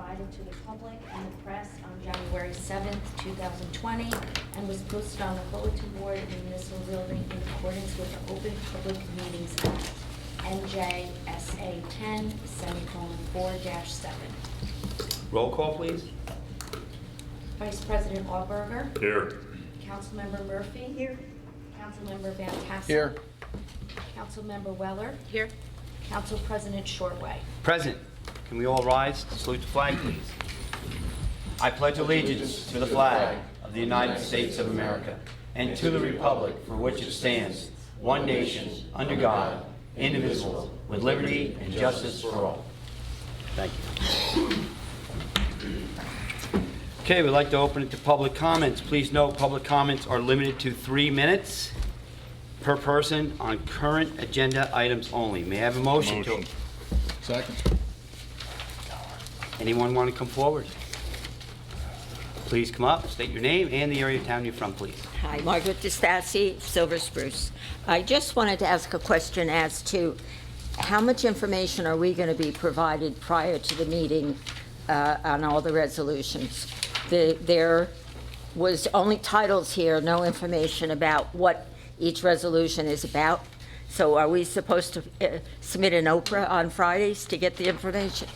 provided to the public and the press on January 7th, 2020, and was posted on the bulletin board in the municipal building in accordance with the Open Public Meetings Act, NJSA 10:4-7. Roll call, please. Vice President Allberger. Here. Councilmember Murphy. Here. Councilmember Van Tassel. Here. Councilmember Weller. Here. Council President Shortway. Present. Can we all rise to salute the flag, please? I pledge allegiance to the flag of the United States of America and to the republic for which it stands, one nation, under God, indivisible, with liberty and justice for all. Thank you. Okay, we'd like to open it to public comments. Please note, public comments are limited to 3 minutes per person on current agenda items only. May I have a motion? Motion. Second. Anyone want to come forward? Please come up, state your name and the area of town you're from, please. Hi, Margaret DeStassi, Silver Spruce. I just wanted to ask a question as to how much information are we going to be provided prior to the meeting on all the resolutions? There was only titles here, no information about what each resolution is about. So are we supposed to submit an Oprah on Fridays to get the information?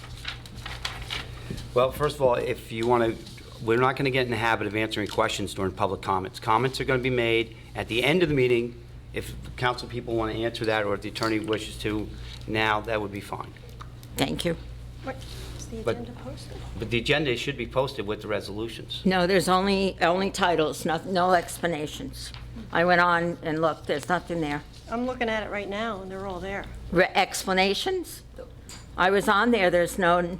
Well, first of all, if you want to, we're not going to get in the habit of answering questions during public comments. Comments are going to be made at the end of the meeting. If council people want to answer that, or if the attorney wishes to now, that would be fine. Thank you. Is the But- agenda posted? But the agenda should be posted with the resolutions. No, there's only titles, no explanations. I went on and looked, there's nothing there. I'm looking at it right now, and they're all there. Explanations? I was on there, there's no,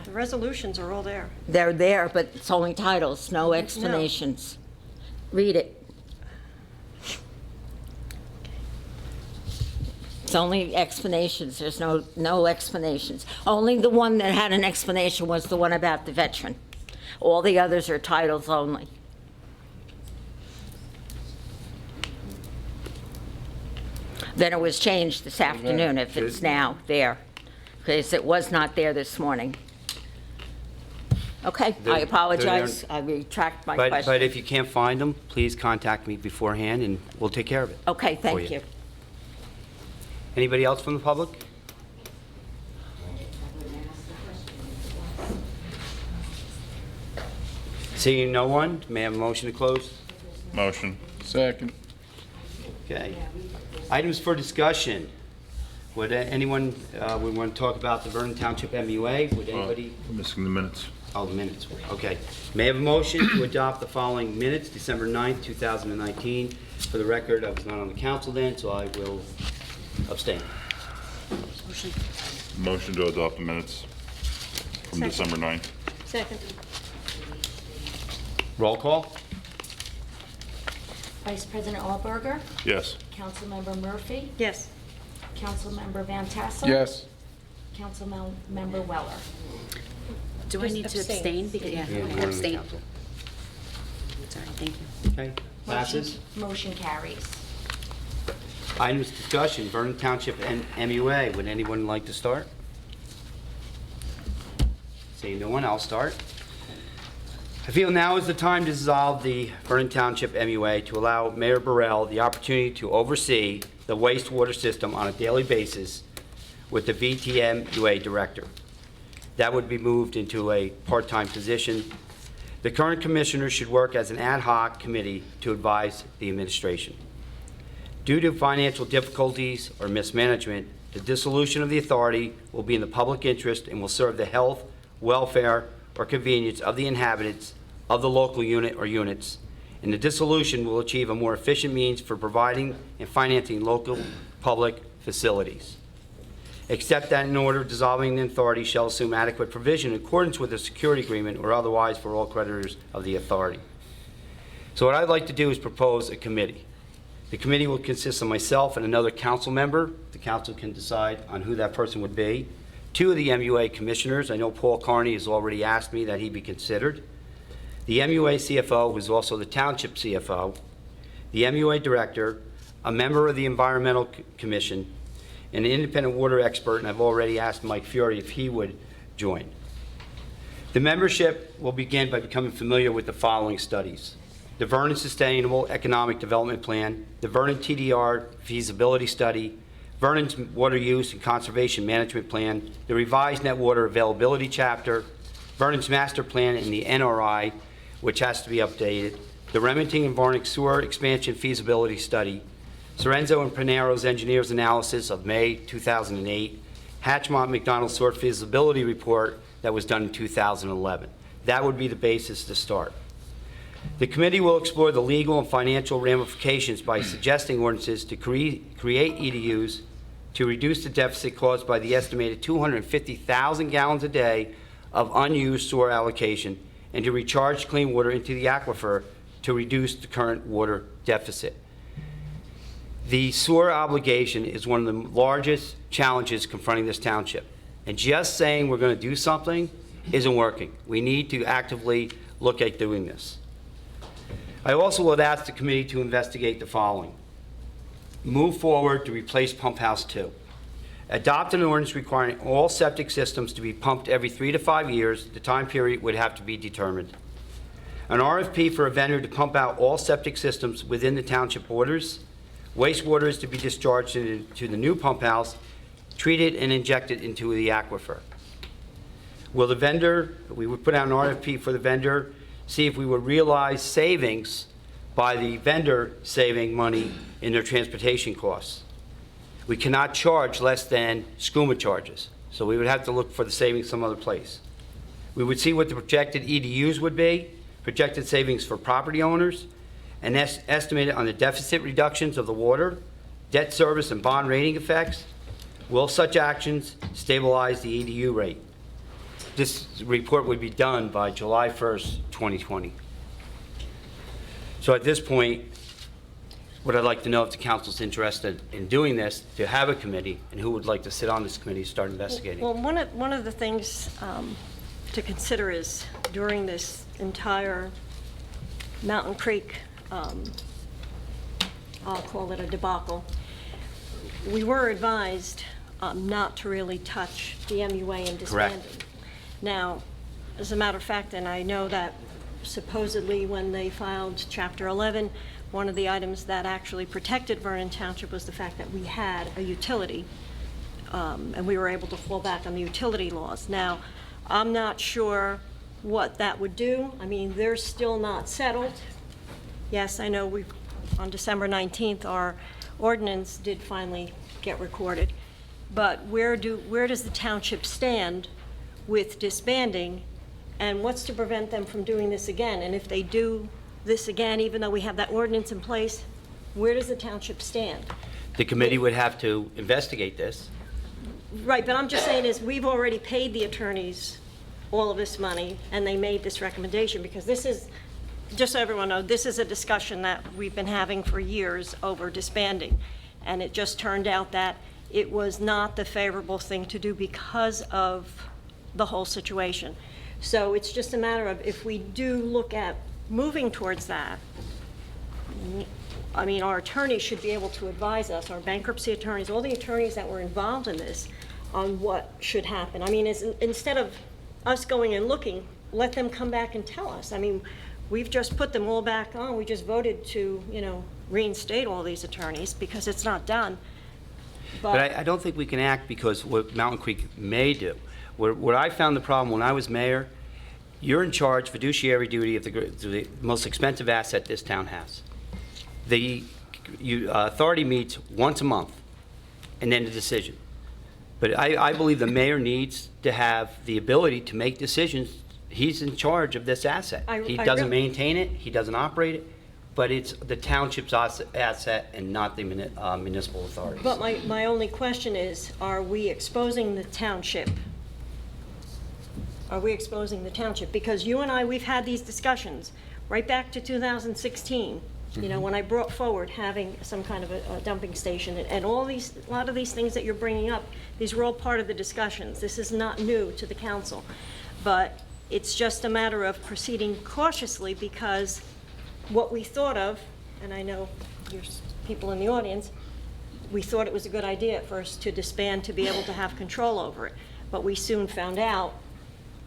The resolutions are all there. they're there, but it's only titles, no explanations. Read it. It's only explanations, there's no explanations. Only the one that had an explanation was the one about the veteran. All the others are titles only. Then it was changed this afternoon, if it's now there, because it was not there this morning. Okay, They're- I they're apologize, there. I retract my But question. if you can't find them, please contact me beforehand and we'll take care of it. Okay, for thank you. Anybody else from the public? Seeing no one, may I have a motion to close? Motion. Second. Okay. Items for discussion. Would anyone, we want to talk about the Vernon Township MUA? Would anybody? Missing the minutes. Oh, the minutes. Okay. May I have a motion to adopt the following minutes, December 9th, 2019? For the record, I was not on the council then, so I will abstain. Motion to adopt the minutes from Second. December 9th. Second. Roll call? Vice President Allberger. Yes. Councilmember Murphy. Yes. Councilmember Van Tassel. Yes. Councilmember Weller. Do I need to abstain? Because, yeah, Yeah, I we're on the abstain. council. Sorry, thank you. Okay. Passes. Motion carries. Items discussion, Vernon Township and MUA. Would anyone like to start? Seeing no one, I'll start. I feel now is the time to dissolve the Vernon Township MUA to allow Mayor Burrell the opportunity to oversee the wastewater system on a daily basis with the VTMUA director. That would be moved into a part-time position. The current commissioner should work as an ad hoc committee to advise the administration. Due to financial difficulties or mismanagement, the dissolution of the authority will be in the public interest and will serve the health, welfare, or convenience of the inhabitants of the local unit or units, and the dissolution will achieve a more efficient means for providing and financing local public facilities. Except that in order dissolving the authority shall assume adequate provision in accordance with the security agreement or otherwise for all creditors of the authority. So what I'd like to do is propose a committee. The committee will consist of myself and another council member. The council can decide on who that person would be. 2 of the MUA commissioners. I know Paul Carney has already asked me that he be considered. The MUA CFO, who is also the township CFO. The MUA director, a member of the Environmental Commission, an independent water expert, and I've already asked Mike Fiore if he would join. The membership will begin by becoming familiar with the following studies: the Vernon Sustainable Economic Development Plan, the Vernon TDR Feasibility Study, Vernon's Water Use and Conservation Management Plan, the revised Net Water Availability Chapter, Vernon's Master Plan and the NRI, which has to be updated, the Remington and Varnick Sewer Expansion Feasibility Study, Sorenzo and Pinero's Engineers Analysis of May 2008, Hatchmont McDonald Sewer Feasibility Report that was done in 2011. That would be the basis to start. The committee will explore the legal and financial ramifications by suggesting ordinances to create EDUs to reduce the deficit caused by the estimated 250,000 gallons a day of unused sewer allocation and to recharge clean water into the aquifer to reduce the current water deficit. The sewer obligation is one of the largest challenges confronting this township. And just saying we're going to do something isn't working. We need to actively look at doing this. I also would ask the committee to investigate the following. Move forward to replace Pump House 2. Adopt an ordinance requiring all septic systems to be pumped every 3 to 5 years. The time period would have to be determined. An RFP for a vendor to pump out all septic systems within the township borders. Wastewater is to be discharged to the new pump house, treated and injected into the aquifer. Will the vendor, we would put out an RFP for the vendor, see if we would realize savings by the vendor saving money in their transportation costs. We cannot charge less than SCUMA charges, so we would have to look for the savings some other place. We would see what the projected EDUs would be, projected savings for property owners, and estimated on the deficit reductions of the water, debt service, and bond rating effects. Will such actions stabilize the EDU rate? This report would be done by July 1st, 2020. So at this point, what I'd like to know if the council's interested in doing this, to have a committee, and who would like to sit on this committee to start investigating. Well, one of the things to consider is during this entire Mountain Creek, I'll call it a debacle, we were advised not to really touch the MUA and disbanding. Correct. Now, as a matter of fact, and I know that supposedly when they filed Chapter 11, one of the items that actually protected Vernon Township was the fact that we had a utility, and we were able to fall back on the utility laws. Now, I'm not sure what that would do. I mean, they're still not settled. Yes, I know on December 19th, our ordinance did finally get recorded. But where does the township stand with disbanding, and what's to prevent them from doing this again? And if they do this again, even though we have that ordinance in place, where does the township stand? The committee would have to investigate this. Right, but I'm just saying is, we've already paid the attorneys all of this money, and they made this recommendation, because this is, just so everyone knows, this is a discussion that we've been having for years over disbanding. And it just turned out that it was not the favorable thing to do because of the whole situation. So it's just a matter of, if we do look at moving towards that, I mean, our attorneys should be able to advise us, our bankruptcy attorneys, all the attorneys that were involved in this, on what should happen. I mean, instead of us going and looking, let them come back and tell us. I mean, we've just put them all back on. We just voted to, reinstate all these attorneys because it's not done. But I don't think we can act because what Mountain Creek may do. Where I found the problem when I was mayor, you're in charge, fiduciary duty of the most expensive asset this town has. The authority meets once a month, and then a decision. But I believe the mayor needs to have the ability to make decisions. He's in charge of this asset. He doesn't maintain it, he doesn't operate it, but it's the township's asset and not the municipal authorities. But my only question is, are we exposing the township? Are we exposing the township? Because you and I, we've had these discussions right back to 2016, when I brought forward having some kind of a dumping station, and a lot of these things that you're bringing up, these were all part of the discussions. This is not new to the council, but it's just a matter of proceeding cautiously, because what we thought of, and I know there's people in the audience, we thought it was a good idea at first to disband, to be able to have control over it, but we soon found out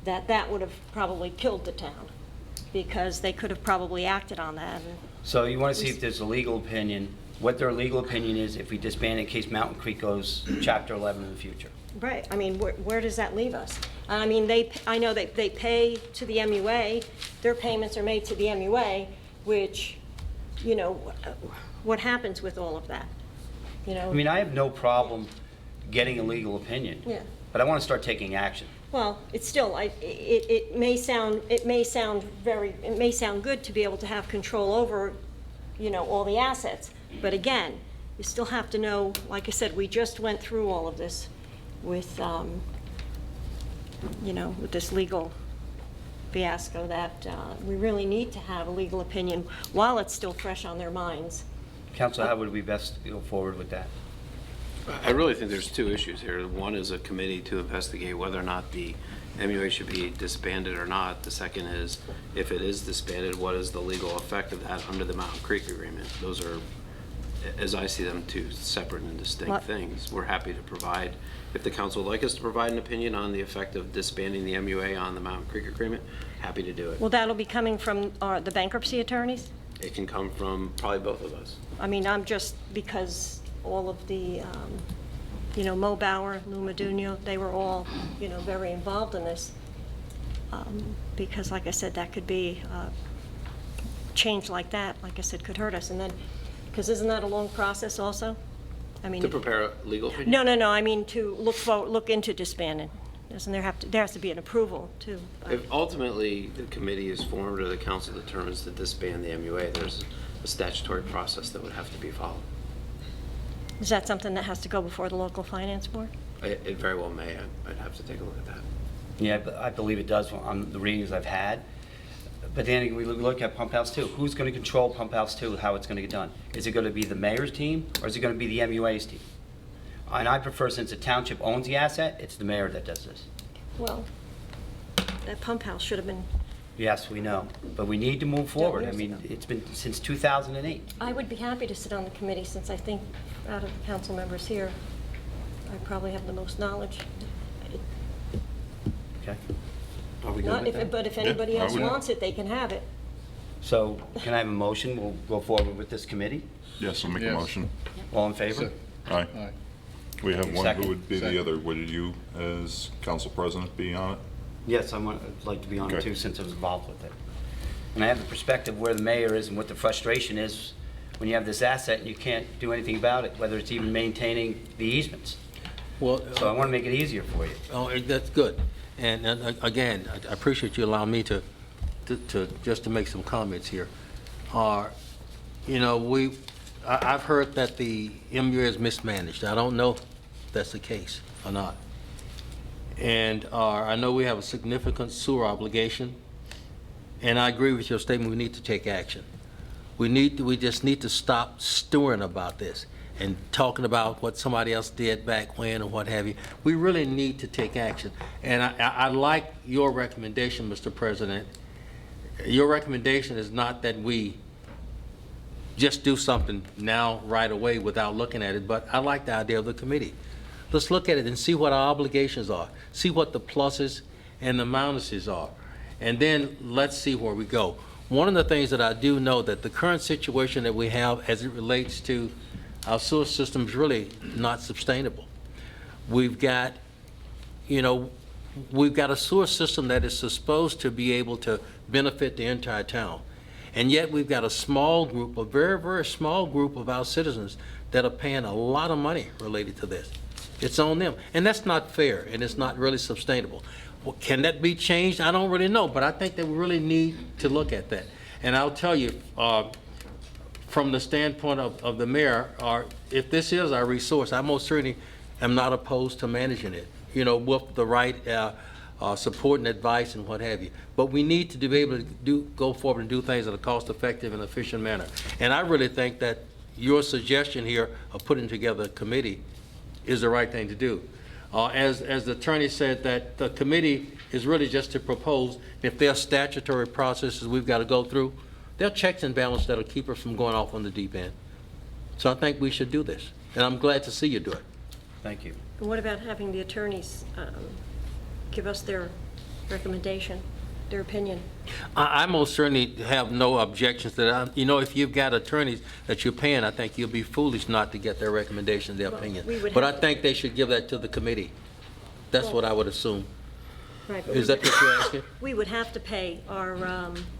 that would have probably killed the town, because they could have probably acted on that. And So you want to see if there's a legal opinion, what their legal opinion is if we disband in case Mountain Creek goes Chapter 11 in the future. Right, I mean, where does that leave us? I mean, I know they pay to the MUA, their payments are made to the MUA, which, you know, what happens with all of that? You know? I mean, I have no problem getting a legal opinion. Yeah. But I want to start taking action. Well, it's still, it may sound good to be able to have control over, you know, all the assets. But again, you still have to know, like I said, we just went through all of this with, you know, with this legal fiasco that we really need to have a legal opinion while it's still fresh on their minds. Counsel, how would we best go forward with that? I really think there's two issues here. One is a committee to investigate whether or not the MUA should be disbanded or not. The second is, if it is disbanded, what is the legal effect of that under the Mountain Creek Agreement? Those are, as I see them, two separate and distinct things. We're happy to provide, if the council would like us to provide an opinion on the effect of disbanding the MUA on the Mountain Creek Agreement, happy to do it. Well, that'll be coming from the bankruptcy attorneys? It can come from probably both of us. I mean, I'm just, because all of the, you know, Mo Bauer, Lou Modugno, they were all, you know, very involved in this. Because like I said, that could be, change like that, like I said, could hurt us. And then, because isn't that a long process also? I mean. To prepare a legal opinion? No, I mean to look into disbanding. Doesn't there has to be an approval too? If ultimately the committee is formed or the council determines to disband the MUA, there's a statutory process that would have to be followed. Is that something that has to go before the local finance board? It very well may. I'd have to take a look at that. Yeah, I believe it does on the readings I've had. But then we look at Pump House 2. Who's going to control Pump House 2, how it's going to get done? Is it going to be the mayor's team, or is it going to be the MUA's team? And I prefer, since the township owns the asset, it's the mayor that does this. Well, that pump house should have been. Yes, we know, but we need to move forward. I years mean, ago. it's been since 2008. I would be happy to sit on the committee, since I think out of the council members here, I probably have the most knowledge. Okay? Are we good Not with if, that? but if anybody I else would- wants it, they can have it. So can I have a motion? We'll go forward with this committee. Yes, I'll make a Yes. motion. All in favor? Aye. Aye. We have one, Second. who would be the Second. other? Would you, as council president, be on it? Yes, I'd like to be on it Okay. too, since I was involved with it. And I have the perspective where the mayor is and what the frustration is when you have this asset and you can't do anything about it, whether it's even maintaining the easements. Well, So I want to make it easier for you. that's good. And again, I appreciate you allowing me to just to make some comments here. You know, I've heard that the MUA is mismanaged. I don't know if that's the case or not. And I know we have a significant sewer obligation, and I agree with your statement, we need to take action. We just need to stop stewing about this and talking about what somebody else did back when and what have you. We really need to take action. And I like your recommendation, Mr. President. Your recommendation is not that we just do something now right away without looking at it, but I like the idea of the committee. Let's look at it and see what our obligations are, see what the pluses and the minuses are, and then let's see where we go. One of the things that I do know, that the current situation that we have as it relates to our sewer system is really not sustainable. We've got, you know, we've got a sewer system that is supposed to be able to benefit the entire town. And yet we've got a small group, a very, very small group of our citizens that are paying a lot of money related to this. It's on them. And that's not fair, and it's not really sustainable. Well, can that be changed? I don't really know, but I think that we really need to look at that. And I'll tell you, from the standpoint of the mayor, if this is our resource, I most certainly am not opposed to managing it, you know, with the right support and advice and what have you. But we need to be able to go forward and do things in a cost-effective and efficient manner. And I really think that your suggestion here of putting together a committee is the right thing to do. As the attorney said, that the committee is really just to propose. If there are statutory processes we've got to go through, there are checks and balances that'll keep us from going off on the deep end. So I think we should do this, and I'm glad to see you do it. Thank you. And what about having the attorneys give us their recommendation, their opinion. I most certainly have no objections to that. You know, if you've got attorneys that you're paying, I think you'll be foolish not to get their recommendation, their opinion. we would But I have to- think they should give that to the committee. That's what I would assume. Right, but Is that what you're asking? we would have to pay our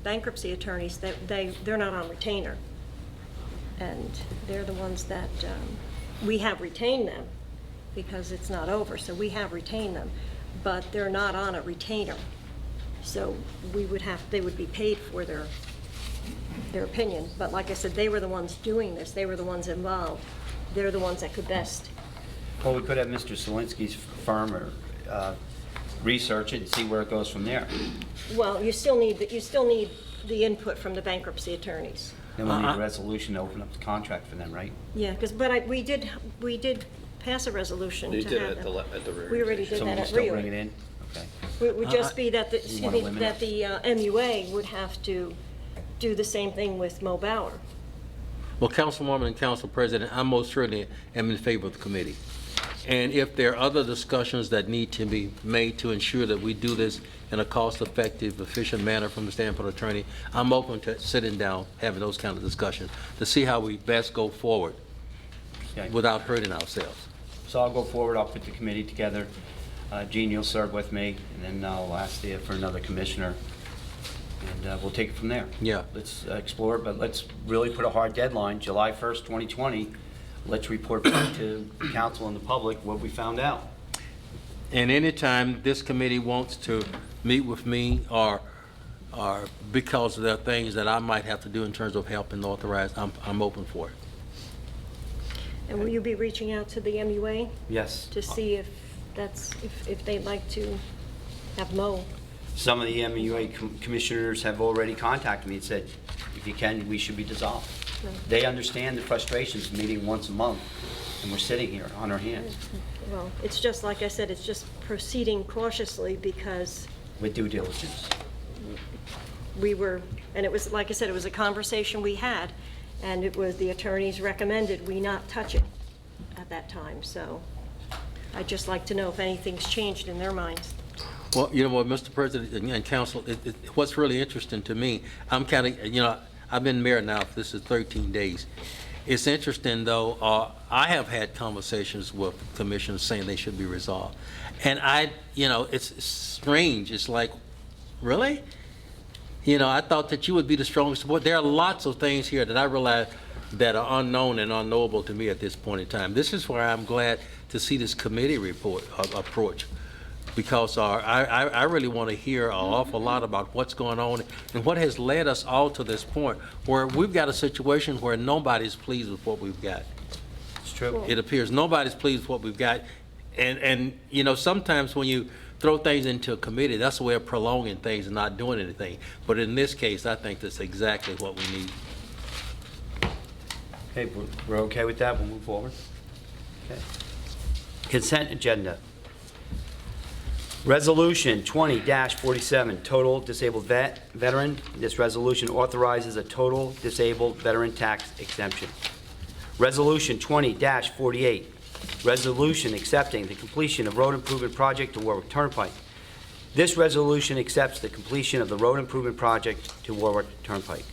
bankruptcy attorneys, they're not on retainer. And they're the ones that, we have retained them because it's not over, so we have retained them, but they're not on a retainer. So they would be paid for their opinion. But like I said, they were the ones doing this, they were the ones involved. They're the ones that could best. Well, we could have Mr. Zelinski's firm or research it and see where it goes from there. Well, you still need the input from the bankruptcy attorneys. Then we'll need a resolution to open up the contract for them, right? Yeah, we did pass a resolution to You have did it them. at the rear. We already did So that we'll at still bring it Rio. in? Okay. It would just be that, You wanna limit that the MUA would have to do the same thing with Mo Bauer. Well, Councilwoman and Council President, I most certainly am in favor of the committee. And if there are other discussions that need to be made to ensure that we do this in a cost-effective, efficient manner from the standpoint of attorney, I'm open to sitting down, having those kind of discussions to see how we best go forward Okay. without hurting ourselves. So I'll go forward, I'll put the committee together. Gene, you'll serve with me, and then I'll ask you for another commissioner, and we'll take it from there. Yeah. Let's explore it, but let's really put a hard deadline, July 1st, 2020. Let's report back to the council and the public what we found out. And anytime this committee wants to meet with me or because there are things that I might have to do in terms of helping authorize, I'm open for it. And will you be reaching out to the MUA Yes. to see if if they'd like to have Mo? Some of the MUA commissioners have already contacted me and said, if you can, we should be dissolved. They understand the frustrations of meeting once a month, and we're sitting here on our hands Well, it's just, like I said, it's just proceeding cautiously because with due diligence. and it was, like I said, it was a conversation we had, and it was, the attorneys recommended we not touch it at that time, so I'd just like to know if anything's changed in their minds. Well, you know what, Mr. President and Council, what's really interesting to me, I'm kind of, I've been mayor now, this is 13 days. It's interesting, though, I have had conversations with commissioners saying they should be resolved. And it's strange. It's like, really? I thought that you would be the strongest support. There are lots of things here that I realize that are unknown and unknowable to me at this point in time. This is why I'm glad to see this committee approach, because I really want to hear an awful lot about what's going on and what has led us all to this point where we've got a situation where nobody's pleased with what we've got. It's true. It appears nobody's pleased with what we've got. And sometimes when you throw things into a committee, that's a way of prolonging things and not doing anything. But in this case, I think that's exactly what we need. Okay, we're okay with that, we'll move forward. Okay. Consent agenda. Resolution 20-47, total disabled veteran. This resolution authorizes a total disabled veteran tax exemption. Resolution 20-48, resolution accepting the completion of road improvement project to Warwick Turnpike. This resolution accepts the completion of the road improvement project to Warwick Turnpike.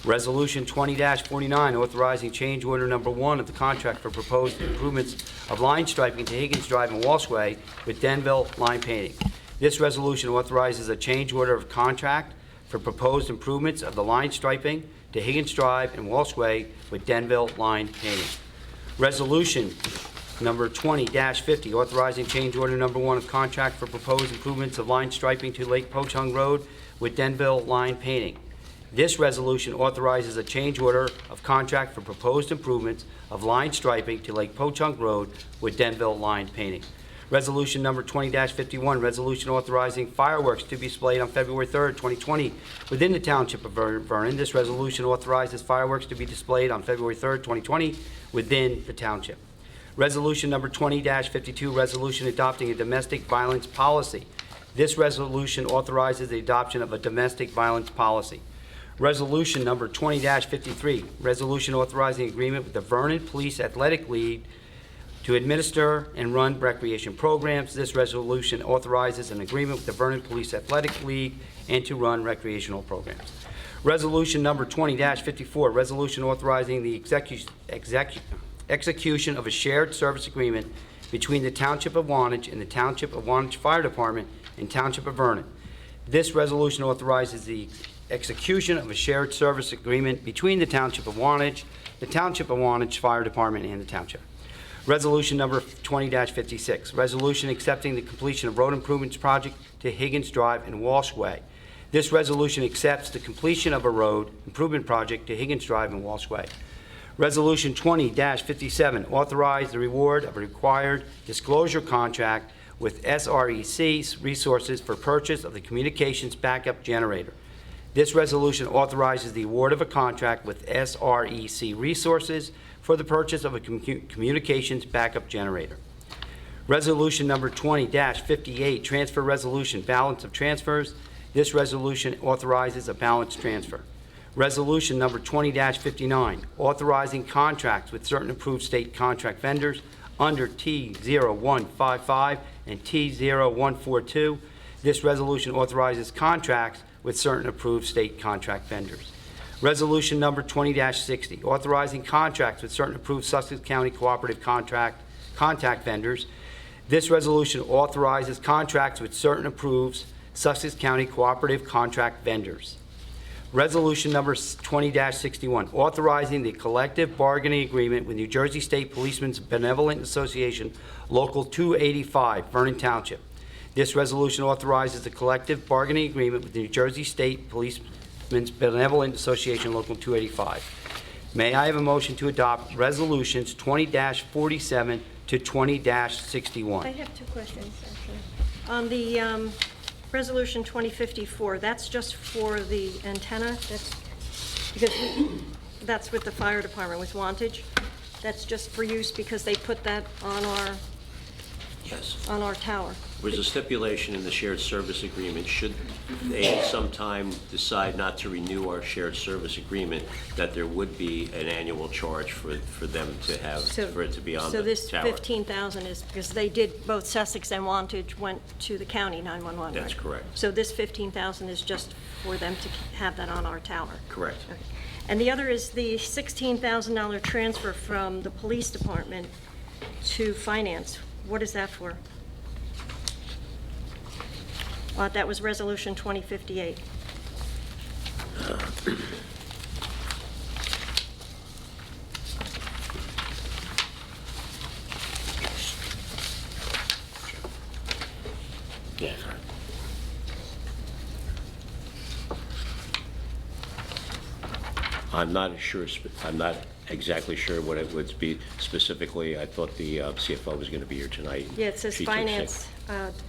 Resolution 20-49, authorizing change order number 1 of the contract for proposed improvements of line striping to Higgins Drive and Walshway with Denville Line Painting. This resolution authorizes a change order of contract for proposed improvements of the line striping to Higgins Drive and Walshway with Denville Line Painting. Resolution number 20-50, authorizing change order number 1 of contract for proposed improvements of line striping to Lake Pochung Road with Denville Line Painting. This resolution authorizes a change order of contract for proposed improvements of line striping to Lake Pochung Road with Denville Line Painting. Resolution number 20-51, resolution authorizing fireworks to be displayed on February 3rd, 2020 within the Township of Vernon. This resolution authorizes fireworks to be displayed on February 3rd, 2020 within the Township. Resolution number 20-52, resolution adopting a domestic violence policy. This resolution authorizes the adoption of a domestic violence policy. Resolution number 20-53, resolution authorizing agreement with the Vernon Police Athletic League to administer and run recreation programs. This resolution authorizes an agreement with the Vernon Police Athletic League and to run recreational programs. Resolution number 20-54, resolution authorizing the execution of a shared service agreement between the Township of Wantage and the Township of Wantage Fire Department and Township of Vernon. This resolution authorizes the execution of a shared service agreement between the Township of Wantage, the Township of Wantage Fire Department, and the Township. Resolution number 20-56, resolution accepting the completion of road improvements project to Higgins Drive and Walsh Way. This resolution accepts the completion of a road improvement project to Higgins Drive and Walsh Way. Resolution 20-57, authorize the reward of a required disclosure contract with SREC Resources for purchase of the communications backup generator. This resolution authorizes the award of a contract with SREC Resources for the purchase of a communications backup generator. Resolution number 20-58, transfer resolution, balance of transfers. This resolution authorizes a balance transfer. Resolution number 20-59, authorizing contracts with certain approved state contract vendors under T0155 and T0142. This resolution authorizes contracts with certain approved state contract vendors. Resolution number 20-60, authorizing contracts with certain approved Sussex County Cooperative Contact vendors. This resolution authorizes contracts with certain approved Sussex County Cooperative Contract vendors. Resolution number 20-61, authorizing the collective bargaining agreement with New Jersey State Policemen's Benevolent Association, Local 285, Vernon Township. This resolution authorizes the collective bargaining agreement with the New Jersey State Policemen's Benevolent Association, Local 285. May I have a motion to adopt resolutions 20-47 to 20-61? I have two questions, actually. On the Resolution 2054, that's just for the antenna? That's with the fire department, with Wantage? That's just for use because they put that on Yes. our tower? There's a stipulation in the shared service agreement, should they sometime decide not to renew our shared service agreement, that there would be an annual charge for them to have, for it to be on the So this tower. 15,000 is, because they did, both Sussex and Wantage went to the county 911, right? That's correct. So this 15,000 is just for them to have that on our tower? Correct. Okay. And the other is the $16,000 transfer from the police department to finance. What is that for? That was Resolution 2058. Yeah. I'm not exactly sure what it would be specifically. I thought the CFO was going to be here tonight. Yeah, it says She took sick. finance,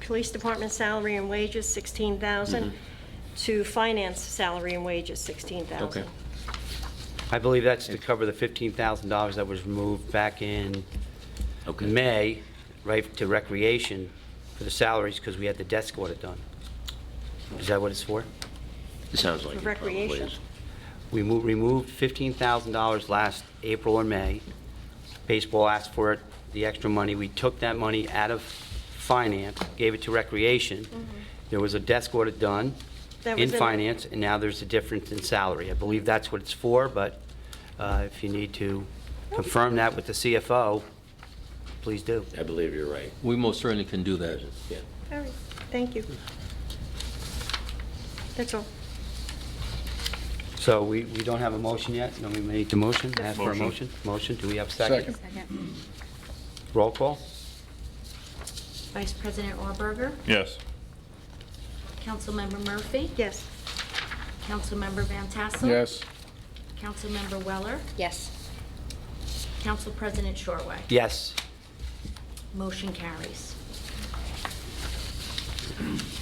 police department salary and wages, 16,000, to finance salary and wages, 16,000. Okay. I believe that's to cover the $15,000 that was removed back in Okay. May, right, to recreation for the salaries because we had the desk audit done. Is that what it's for? It sounds like For it probably recreation? is. We removed $15,000 last April or May. Baseball asked for it, the extra money. We took that money out of finance, gave it to recreation. There was a desk audit done That in was in- finance, and now there's a difference in salary. I believe that's what it's for, but if you need to confirm that with the CFO, please do. I believe you're right. We most certainly can do that. Yeah. All right, thank you. That's all. So we don't have a motion yet? No, we need to motion, ask for a motion? Motion, do we have a second? Second. Roll call? Vice President Auerberger, Yes. Councilmember Murphy, Yes. Councilmember Van Tassel. Yes. Councilmember Weller, Yes. Council President Shorway. Yes. Motion carries.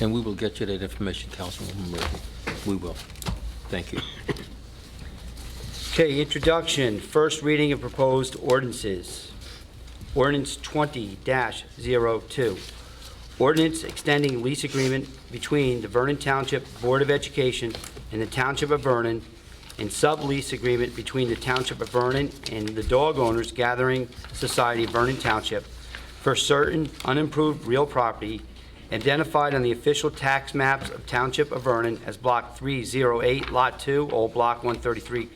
And we will get you that information, Councilwoman Murphy. We will. Thank you. Okay, introduction, first reading of proposed ordinances. Ordinance 20-02. Ordinance extending lease agreement between the Vernon Township Board of Education and the Township of Vernon and sublease agreement between the Township of Vernon and the Dog Owners Gathering Society of Vernon Township for certain unimproved real property identified on the official tax maps of Township of Vernon as Block 308, Lot 2, Old Block 133,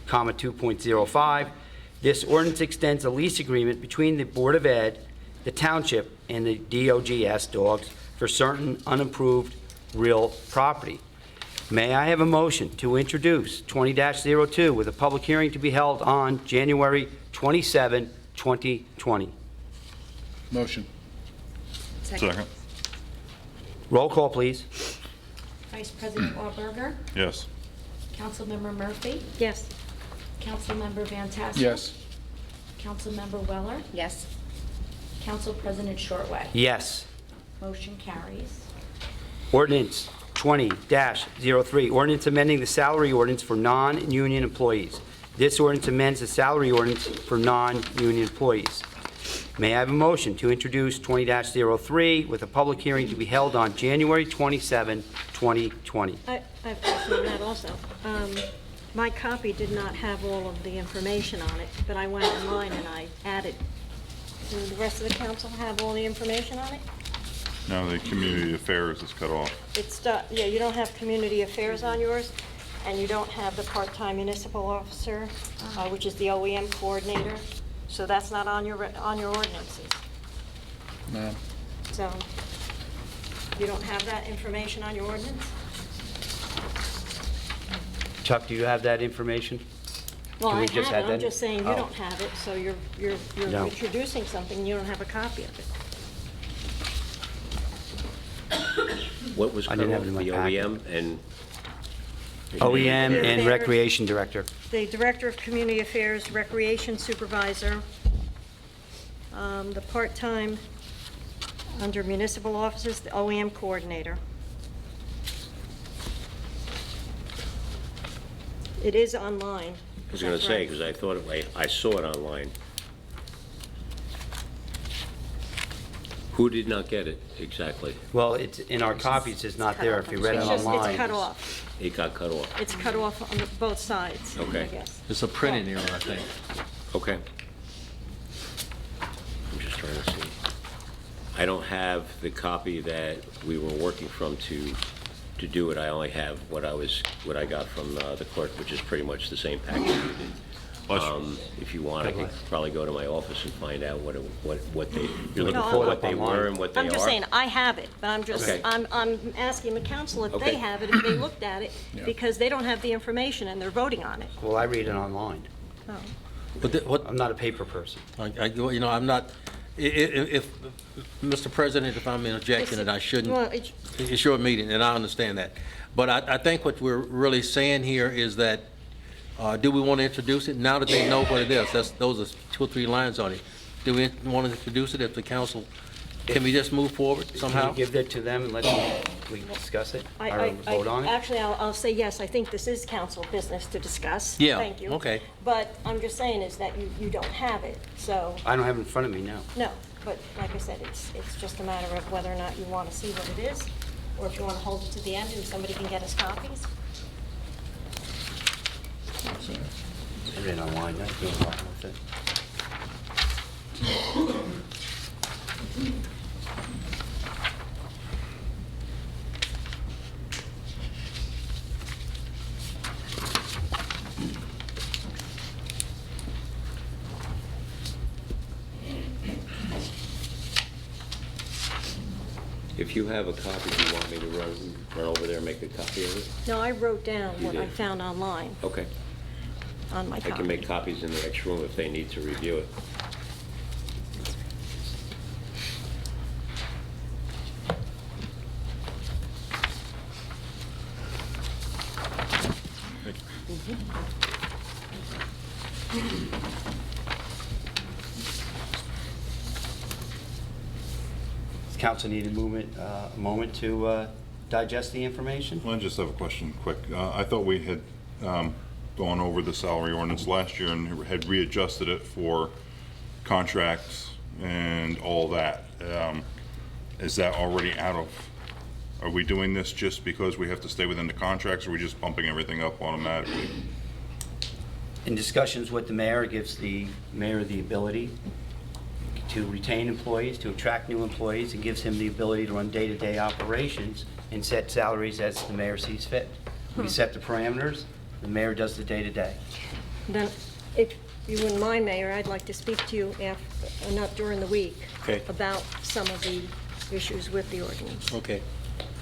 2.05. This ordinance extends a lease agreement between the Board of Ed, the Township, and the DOGS dogs for certain unimproved real property. May I have a motion to introduce 20-02 with a public hearing to be held on January 27, 2020? Motion. Second. Roll call, please. Vice President Walberger, Yes. Councilmember Murphy, Yes. Councilmember Van Tassel. Yes. Councilmember Weller, Yes. Council President Shortway. Yes. Motion carries. Ordinance 20-03, ordinance amending the salary ordinance for non-union employees. This ordinance amends the salary ordinance for non-union employees. May I have a motion to introduce 20-03 with a public hearing to be held on January 27, 2020? I have a question on that also. My copy did not have all of the information on it, but I went online and I added. Do the rest of the council have all the information on it? Now the community affairs is cut off. It's, yeah, you don't have community affairs on yours, and you don't have the part-time municipal officer, which is the OEM coordinator, so that's not on your ordinances. No. So, you don't have that information on your ordinance? Chuck, do you have that information? Well, Can I we just have add it, I'm that? just saying you Oh. don't have it, so you're No. introducing something, you don't have a copy of it. What was I cut didn't off, have it in my the packet. OEM and? OEM and Affairs. Recreation Director. The Director of Community Affairs, Recreation Supervisor, the part-time, under municipal offices, the OEM Coordinator. It is online. I was gonna say, because I thought, I saw it online. Who did not get it exactly? Well, it's in our copies, it's not there. If you read it It's just, online. it's cut off. It got cut off. It's cut off on both sides, I Okay. guess. It's a printing error, I think. Okay. I'm just trying to see. I don't have the copy that we were working from to do it. I only have what I got from the clerk, which is pretty much the same package you did. Bless you. If you want, I could probably go to my office and find out what they, you're looking No, for, I'm- what they were and what they are. I'm just saying, I have it, but I'm just, Okay. I'm asking the council if Okay. they have it, if they looked at it, because they don't have the information and they're voting on it. Well, I read it online. Oh. But what, I'm not a paper person. you know, I'm not, if, Mr. President, if I'm interjecting and I Well, shouldn't, it's- it's your meeting, and I understand that. But I think what we're really saying here is that, do we want to introduce it now that they know what it is? Those are 2 or 3 lines on it. Do we want to introduce it if the council, can we just move forward Can somehow? you give that to them and let them, we discuss it? Or vote on it? Actually, I'll say yes, I think this is council business to discuss. Yeah, Thank you. okay. But I'm just saying is that you don't have it, so, I don't have it in front of me now. no. But like I said, it's just a matter of whether or not you want to see what it is, or if you want to hold it to the end and somebody can get us copies. I read it online, I have no problem with it. If you have a copy, do you want me to run over there and make a copy of it? No, I wrote down You what I did. found online Okay. on my I copy. can make copies in the next room if they need to review it. Does council need a moment to digest the information? I just have a question, quick. I thought we had gone over the salary ordinance last year and had readjusted it for contracts and all that. Is that already out of, are we doing this just because we have to stay within the contracts, or are we just bumping everything up automatically? In discussions with the mayor, it gives the mayor the ability to retain employees, to attract new employees, and gives him the ability to run day-to-day operations and set salaries as the mayor sees fit. We set the parameters, the mayor does the day-to-day. Then, if you wouldn't mind, Mayor, I'd like to speak to you not during the week Okay. about some of the issues with the ordinance. Okay.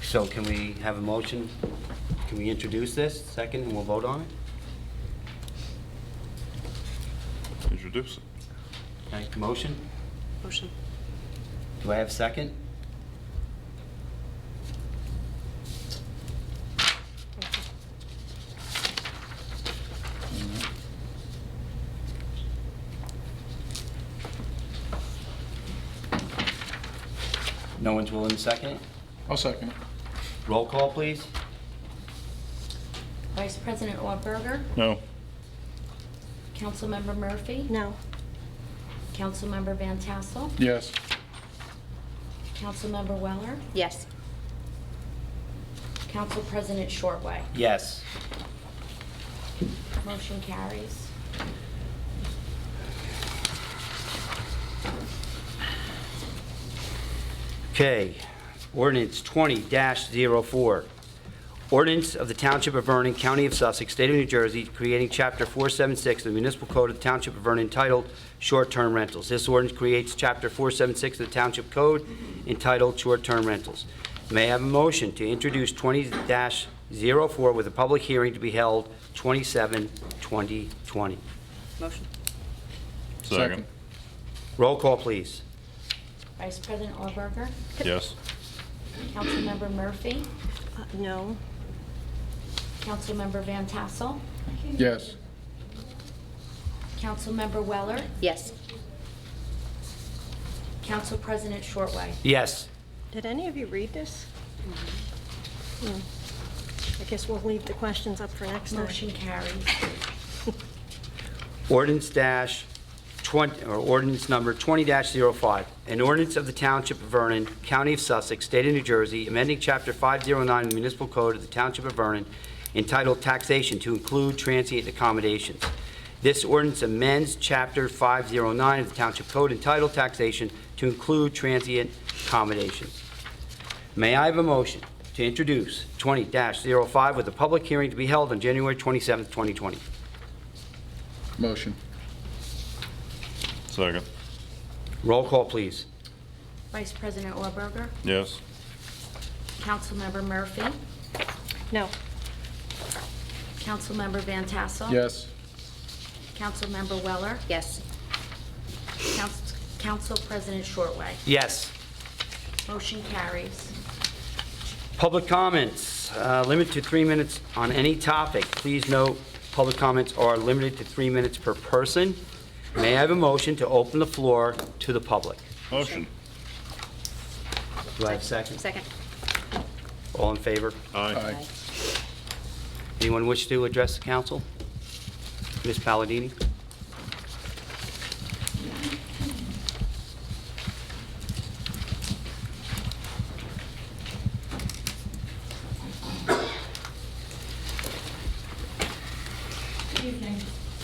So can we have a motion? Can we introduce this second and we'll vote on it? Introduce it. Okay, motion? Motion. Do I have a second? No one's willing to second it? I'll second it. Roll call, please. Vice President Auerberger, No. Councilmember Murphy, No. Councilmember Van Tassel, Yes. Councilmember Weller, Yes. Council President Shortway. Yes. Motion carries. Okay, ordinance 20-04. Ordinance of the Township of Vernon, County of Sussex, State of New Jersey, creating Chapter 476 of the Municipal Code of the Township of Vernon entitled Short-Term Rentals. This ordinance creates Chapter 476 of the Township Code entitled Short-Term Rentals. May I have a motion to introduce 20-04 with a public hearing to be held 27/2020? Motion. Second. Roll call, please. Vice President Auerberger, Yes. Councilmember Murphy, No. Councilmember Van Tassel, Yes. Councilmember Weller, Yes. Council President Shortway. Yes. Did any of you read this? I guess we'll leave the questions up for next time. Motion carries. Ordinance number 20-05, an ordinance of the Township of Vernon, County of Sussex, State of New Jersey, amending Chapter 509 of the Municipal Code of the Township of Vernon entitled Taxation to include transient accommodations. This ordinance amends Chapter 509 of the Township Code entitled Taxation to include transient accommodations. May I have a motion to introduce 20-05 with a public hearing to be held on January 27th, 2020? Motion. Second. Roll call, please. Vice President Auerberger, Yes. Councilmember Murphy, No. Councilmember Van Tassel. Yes. Councilmember Weller, Yes. Council President Shortway. Yes. Motion carries. Public comments, limited to 3 minutes on any topic. Please note, public comments are limited to 3 minutes per person. May I have a motion to open the floor to the public? Motion. Do I have a second? Second. All in favor? Aye. Anyone wish to address the council? Ms. Palladini?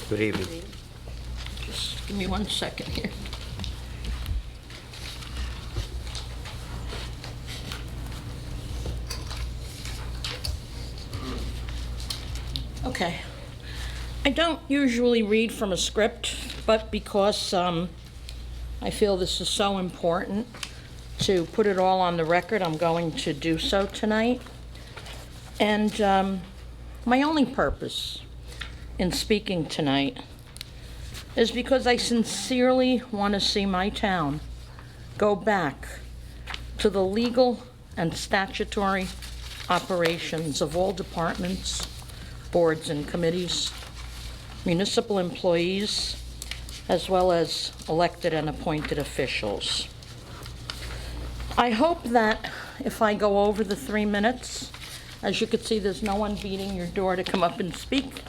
Good evening. Just give me 1 second here. Okay. I don't usually read from a script, but because I feel this is so important to put it all on the record, I'm going to do so tonight. And my only purpose in speaking tonight is because I sincerely want to see my town go back to the legal and statutory operations of all departments, boards and committees, municipal employees, as well as elected and appointed officials. I hope that if I go over the 3 minutes, as you can see, there's no one beating your door to come up and speak.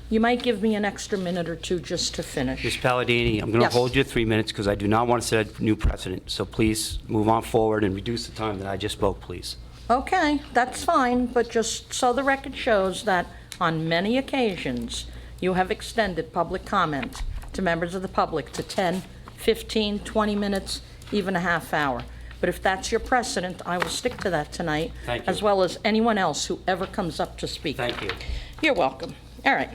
You might give me an extra minute or two just to finish. Ms. Palladini, I'm going to Yes. hold you to 3 minutes because I do not want to set a new precedent. So please move on forward and reduce the time that I just spoke, please. Okay, that's fine, but just so the record shows that on many occasions, you have extended public comment to members of the public to 10, 15, 20 minutes, even a half hour. But if that's your precedent, I will stick to that tonight. Thank you. As well as anyone else who ever comes up to speak. Thank you. You're welcome. All right.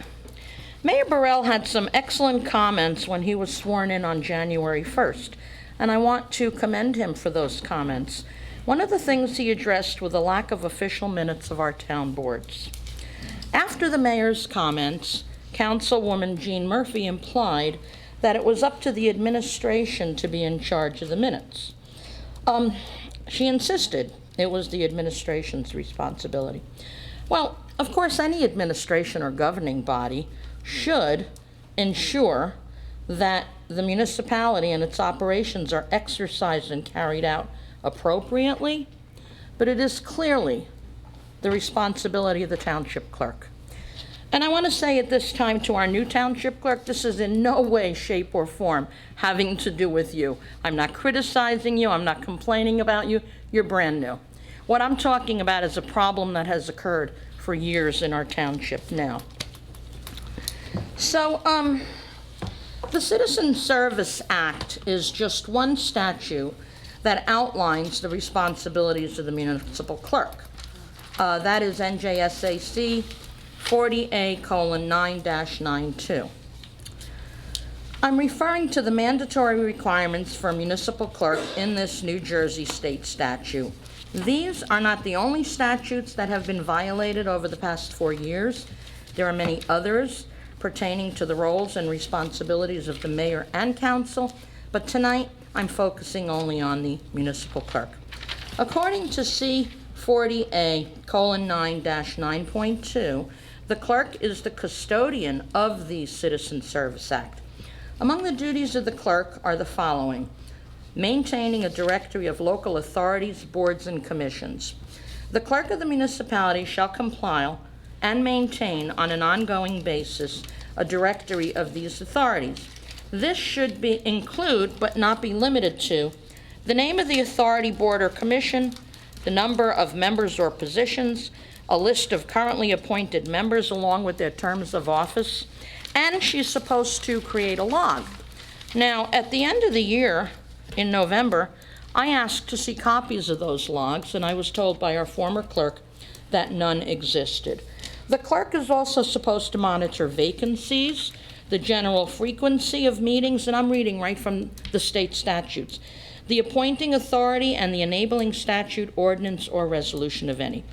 Mayor Burrell had some excellent comments when he was sworn in on January 1st, and I want to commend him for those comments. One of the things he addressed was the lack of official minutes of our town boards. After the mayor's comments, Councilwoman Jean Murphy implied that it was up to the administration to be in charge of the minutes. She insisted it was the administration's responsibility. Well, of course, any administration or governing body should ensure that the municipality and its operations are exercised and carried out appropriately, but it is clearly the responsibility of the township clerk. And I want to say at this time to our new township clerk, this is in no way, shape, or form having to do with you. I'm not criticizing you. I'm not complaining about you. You're brand new. What I'm talking about is a problem that has occurred for years in our township now. So, the Citizen Service Act is just one statute that outlines the responsibilities of the municipal clerk. That is NJSAC 40A:9-92. I'm referring to the mandatory requirements for a municipal clerk in this New Jersey state statute. These are not the only statutes that have been violated over the past 4 years. There are many others pertaining to the roles and responsibilities of the mayor and council, but tonight I'm focusing only on the municipal clerk. According to C40A:9-9.2, the clerk is the custodian of the Citizen Service Act. Among the duties of the clerk are the following: maintaining a directory of local authorities, boards, and commissions. The clerk of the municipality shall compile and maintain on an ongoing basis a directory of these authorities. This should include, but not be limited to, the name of the authority, board, or commission, the number of members or positions, a list of currently appointed members along with their terms of office, and she's supposed to create a log. Now, at the end of the year, in November, I asked to see copies of those logs, and I was told by our former clerk that none existed. The clerk is also supposed to monitor vacancies, the general frequency of meetings, and I'm reading right from the state statutes, the appointing authority, and the enabling statute, ordinance, or resolution of any.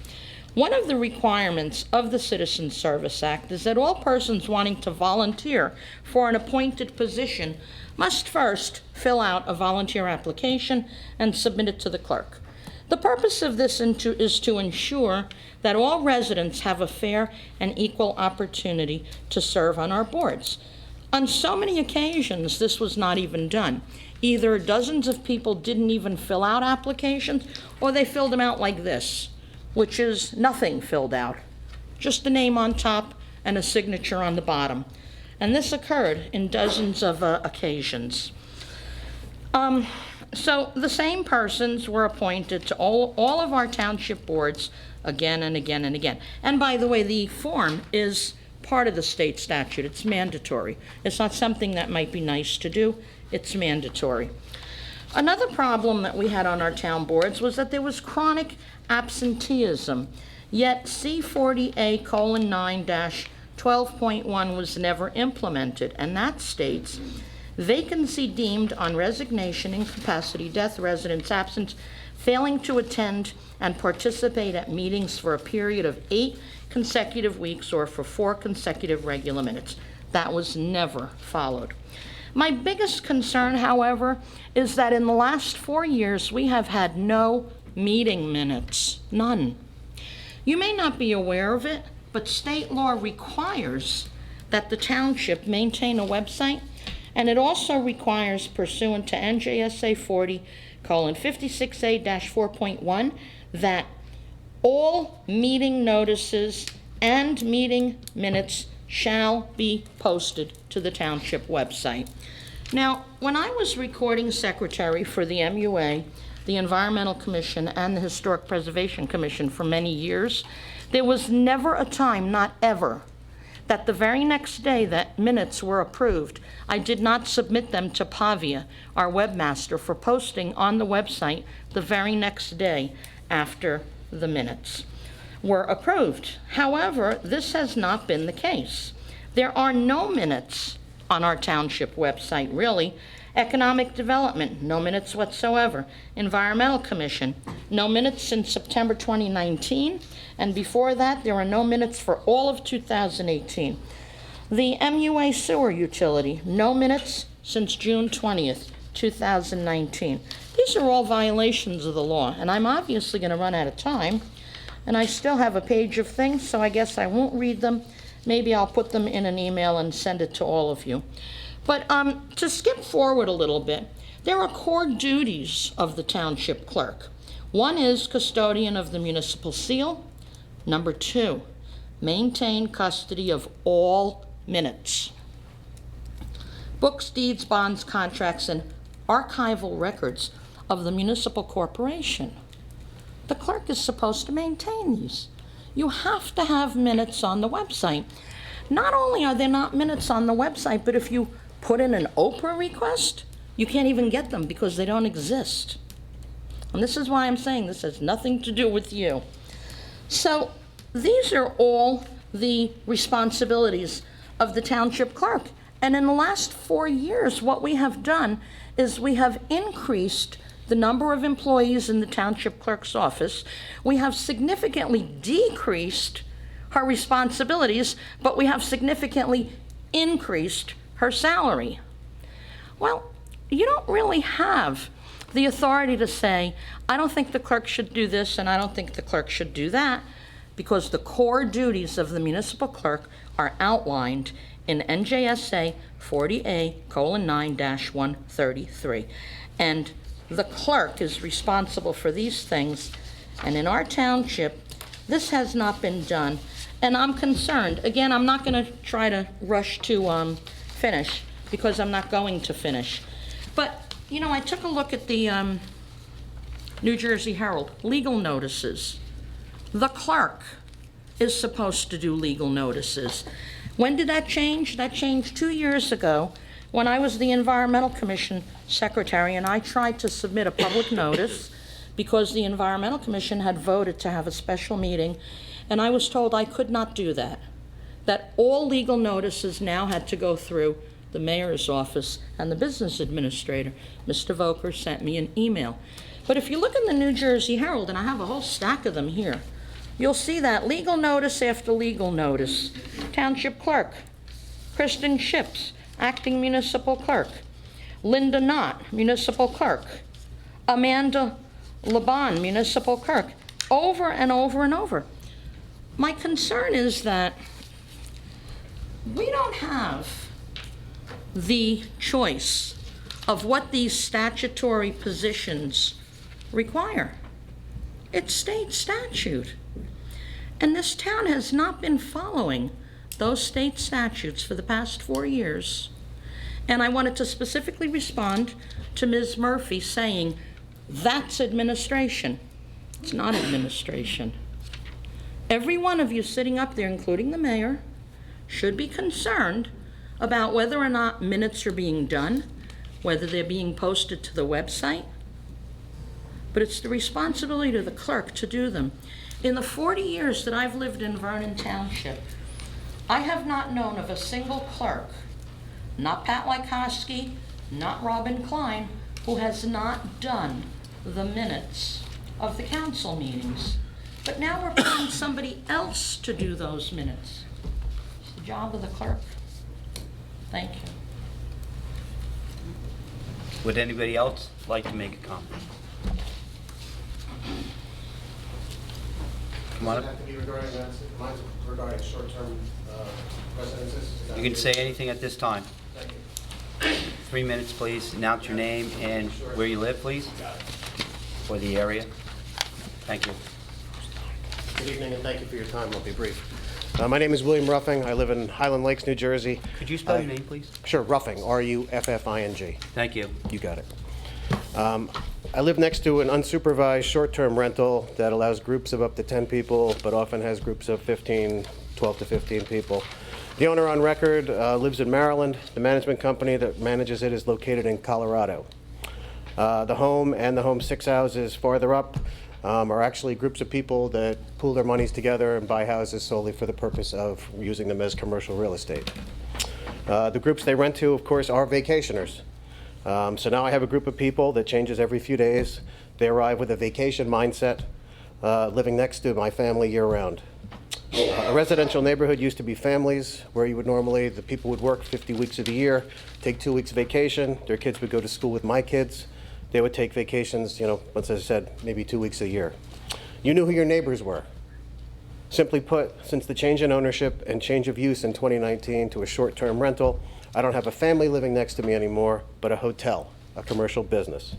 One of the requirements of the Citizen Service Act is that all persons wanting to volunteer for an appointed position must first fill out a volunteer application and submit it to the clerk. The purpose of this is to ensure that all residents have a fair and equal opportunity to serve on our boards. On so many occasions, this was not even done. Either dozens of people didn't even fill out applications, or they filled them out like this, which is nothing filled out, just a name on top and a signature on the bottom. And this occurred in dozens of occasions. So the same persons were appointed to all of our township boards again and again and again. And by the way, the form is part of the state statute. It's mandatory. It's not something that might be nice to do. It's mandatory. Another problem that we had on our town boards was that there was chronic absenteeism, yet C40A:9-12.1 was never implemented, and that states, vacancy deemed on resignation, incapacity, death, residence, absence, failing to attend and participate at meetings for a period of 8 consecutive weeks or for 4 consecutive regular minutes. That was never followed. My biggest concern, however, is that in the last 4 years, we have had no meeting minutes, none. You may not be aware of it, but state law requires that the township maintain a website, and it also requires, pursuant to NJSA 40:56A-4.1, that all meeting notices and meeting minutes shall be posted to the township website. Now, when I was recording secretary for the MUA, the Environmental Commission, and the Historic Preservation Commission for many years, there was never a time, not ever, that the very next day that minutes were approved, I did not submit them to Pavia, our webmaster, for posting on the website the very next day after the minutes were approved. However, this has not been the case. There are no minutes on our township website, really. Economic Development, no minutes whatsoever. Environmental Commission, no minutes since September 2019, and before that, there are no minutes for all of 2018. The MUA Sewer Utility, no minutes since June 20th, 2019. These are all violations of the law, and I'm obviously going to run out of time, and I still have a page of things, so I guess I won't read them. Maybe I'll put them in an email and send it to all of you. But to skip forward a little bit, there are core duties of the township clerk. One is custodian of the municipal seal. Number 2, maintain custody of all minutes. Books, deeds, bonds, contracts, and archival records of the municipal corporation. The clerk is supposed to maintain these. You have to have minutes on the website. Not only are there not minutes on the website, but if you put in an Oprah request, you can't even get them because they don't exist. And this is why I'm saying this has nothing to do with you. So these are all the responsibilities of the township clerk. And in the last 4 years, what we have done is we have increased the number of employees in the township clerk's office. We have significantly decreased her responsibilities, but we have significantly increased her salary. Well, you don't really have the authority to say, I don't think the clerk should do this and I don't think the clerk should do that, because the core duties of the municipal clerk are outlined in NJSA 40A:9-133. And the clerk is responsible for these things. And in our township, this has not been done. And I'm concerned. Again, I'm not going to try to rush to finish, because I'm not going to finish. But, you know, I took a look at the New Jersey Herald, legal notices. The clerk is supposed to do legal notices. When did that change? That changed 2 years ago when I was the Environmental Commission secretary, and I tried to submit a public notice because the Environmental Commission had voted to have a special meeting, and I was told I could not do that, that all legal notices now had to go through the mayor's office and the business administrator. Mr. Volker sent me an email. But if you look in the New Jersey Herald, and I have a whole stack of them here, you'll see that legal notice after legal notice. Township clerk, Kristen Ships, acting municipal clerk. Linda Knott, municipal clerk. Amanda Laban, municipal clerk. Over and over and over. My concern is that we don't have the choice of what these statutory positions require. It's state statute. And this town has not been following those state statutes for the past 4 years. And I wanted to specifically respond to Ms. Murphy saying, that's administration. It's not administration. Every one of you sitting up there, including the mayor, should be concerned about whether or not minutes are being done, whether they're being posted to the website. But it's the responsibility of the clerk to do them. In the 40 years that I've lived in Vernon Township, I have not known of a single clerk, not Pat Lykowski, not Robin Klein, who has not done the minutes of the council meetings. But now we're putting somebody else to do those minutes. It's the job of the clerk. Thank you. Would anybody else like to make a comment? Come on up. Does it have to be regarding that? Mine's regarding short-term residences. Is that You can okay? say anything at this time. Thank you. 3 minutes, please. Announce your name and where you live, please, for the area. Thank you. Good evening, and thank you for your time. I'll be brief. My name is William Ruffing. I live in Highland Lakes, New Jersey. Could you spell your name, please? Sure, Ruffing, R-U-F-F-I-N-G. Thank you. You got it. I live next to an unsupervised short-term rental that allows groups of up to 10 people, but often has groups of 12 to 15 people. The owner on record lives in Maryland. The management company that manages it is located in Colorado. The home and the home 6 houses farther up are actually groups of people that pool their monies together and buy houses solely for the purpose of using them as commercial real estate. The groups they rent to, of course, are vacationers. So now I have a group of people that changes every few days. They arrive with a vacation mindset, living next to my family year-round. A residential neighborhood used to be families where you would normally, the people would work 50 weeks of the year, take 2 weeks vacation. Their kids would go to school with my kids. They would take vacations, once I said, maybe 2 weeks a year. You knew who your neighbors were. Simply put, since the change in ownership and change of use in 2019 to a short-term rental, I don't have a family living next to me anymore, but a hotel, a commercial business.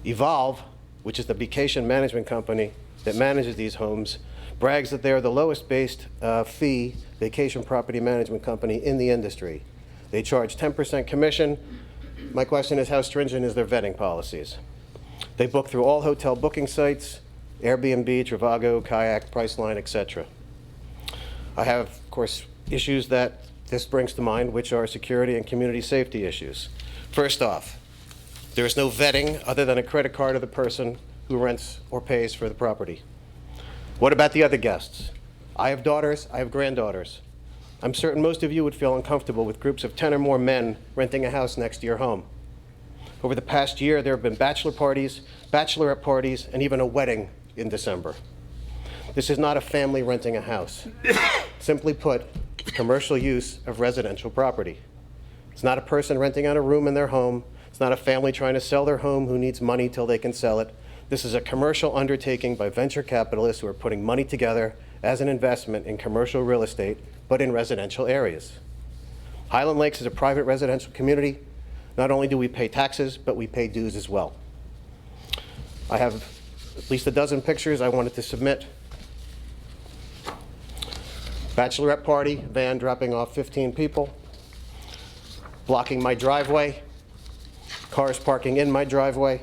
Evolve, which is the vacation management company that manages these homes, brags that they are the lowest based fee vacation property management company in the industry. They charge 10% commission. My question is, how stringent is their vetting policies? They book through all hotel booking sites, Airbnb, Trivago, Kayak, Priceline, etc. I have, of course, issues that this brings to mind, which are security and community safety issues. First off, there is no vetting other than a credit card of the person who rents or pays for the property. What about the other guests? I have daughters, I have granddaughters. I'm certain most of you would feel uncomfortable with groups of 10 or more men renting a house next to your home. Over the past year, there have been bachelor parties, bachelorette parties, and even a wedding in December. This is not a family renting a house. Simply put, commercial use of residential property. It's not a person renting out a room in their home. It's not a family trying to sell their home who needs money till they can sell it. This is a commercial undertaking by venture capitalists who are putting money together as an investment in commercial real estate, but in residential areas. Highland Lakes is a private residential community. Not only do we pay taxes, but we pay dues as well. I have at least a dozen pictures I wanted to submit. Bachelorette party, van dropping off 15 people, blocking my driveway, cars parking in my driveway,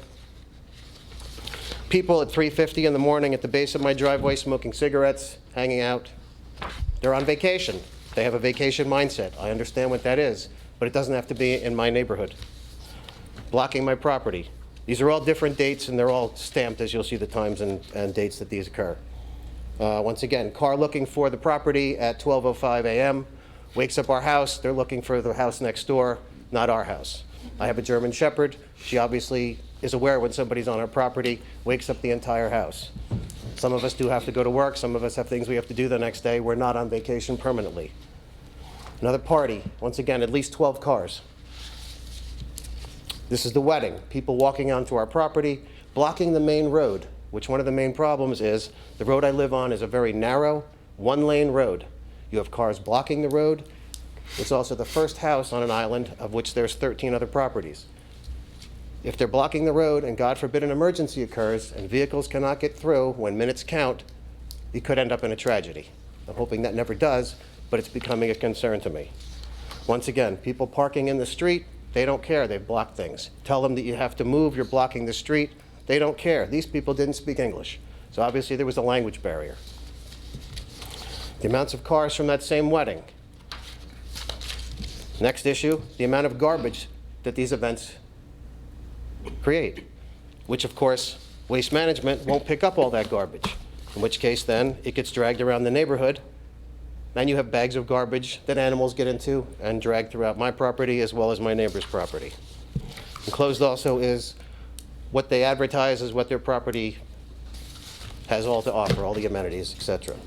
people at 3:50 in the morning at the base of my driveway smoking cigarettes, hanging out. They're on vacation. They have a vacation mindset. I understand what that is, but it doesn't have to be in my neighborhood. Blocking my property. These are all different dates, and they're all stamped, as you'll see the times and dates that these occur. Once again, car looking for the property at 12:05 a.m., wakes up our house. They're looking for the house next door, not our house. I have a German Shepherd. She obviously is aware when somebody's on our property, wakes up the entire house. Some of us do have to go to work. Some of us have things we have to do the next day. We're not on vacation permanently. Another party, once again, at least 12 cars. This is the wedding. People walking onto our property, blocking the main road, which one of the main problems is the road I live on is a very narrow, one-lane road. You have cars blocking the road. It's also the first house on an island of which there's 13 other properties. If they're blocking the road and God forbid an emergency occurs and vehicles cannot get through when minutes count, it could end up in a tragedy. I'm hoping that never does, but it's becoming a concern to me. Once again, people parking in the street, they don't care. They've blocked things. Tell them that you have to move, you're blocking the street. They don't care. These people didn't speak English. So obviously there was a language barrier. The amounts of cars from that same wedding. Next issue, the amount of garbage that these events create, which of course, Waste Management won't pick up all that garbage, in which case then it gets dragged around the neighborhood. Then you have bags of garbage that animals get into and drag throughout my property as well as my neighbor's property. Enclosed also is what they advertise as what their property has all to offer, all the amenities, etc.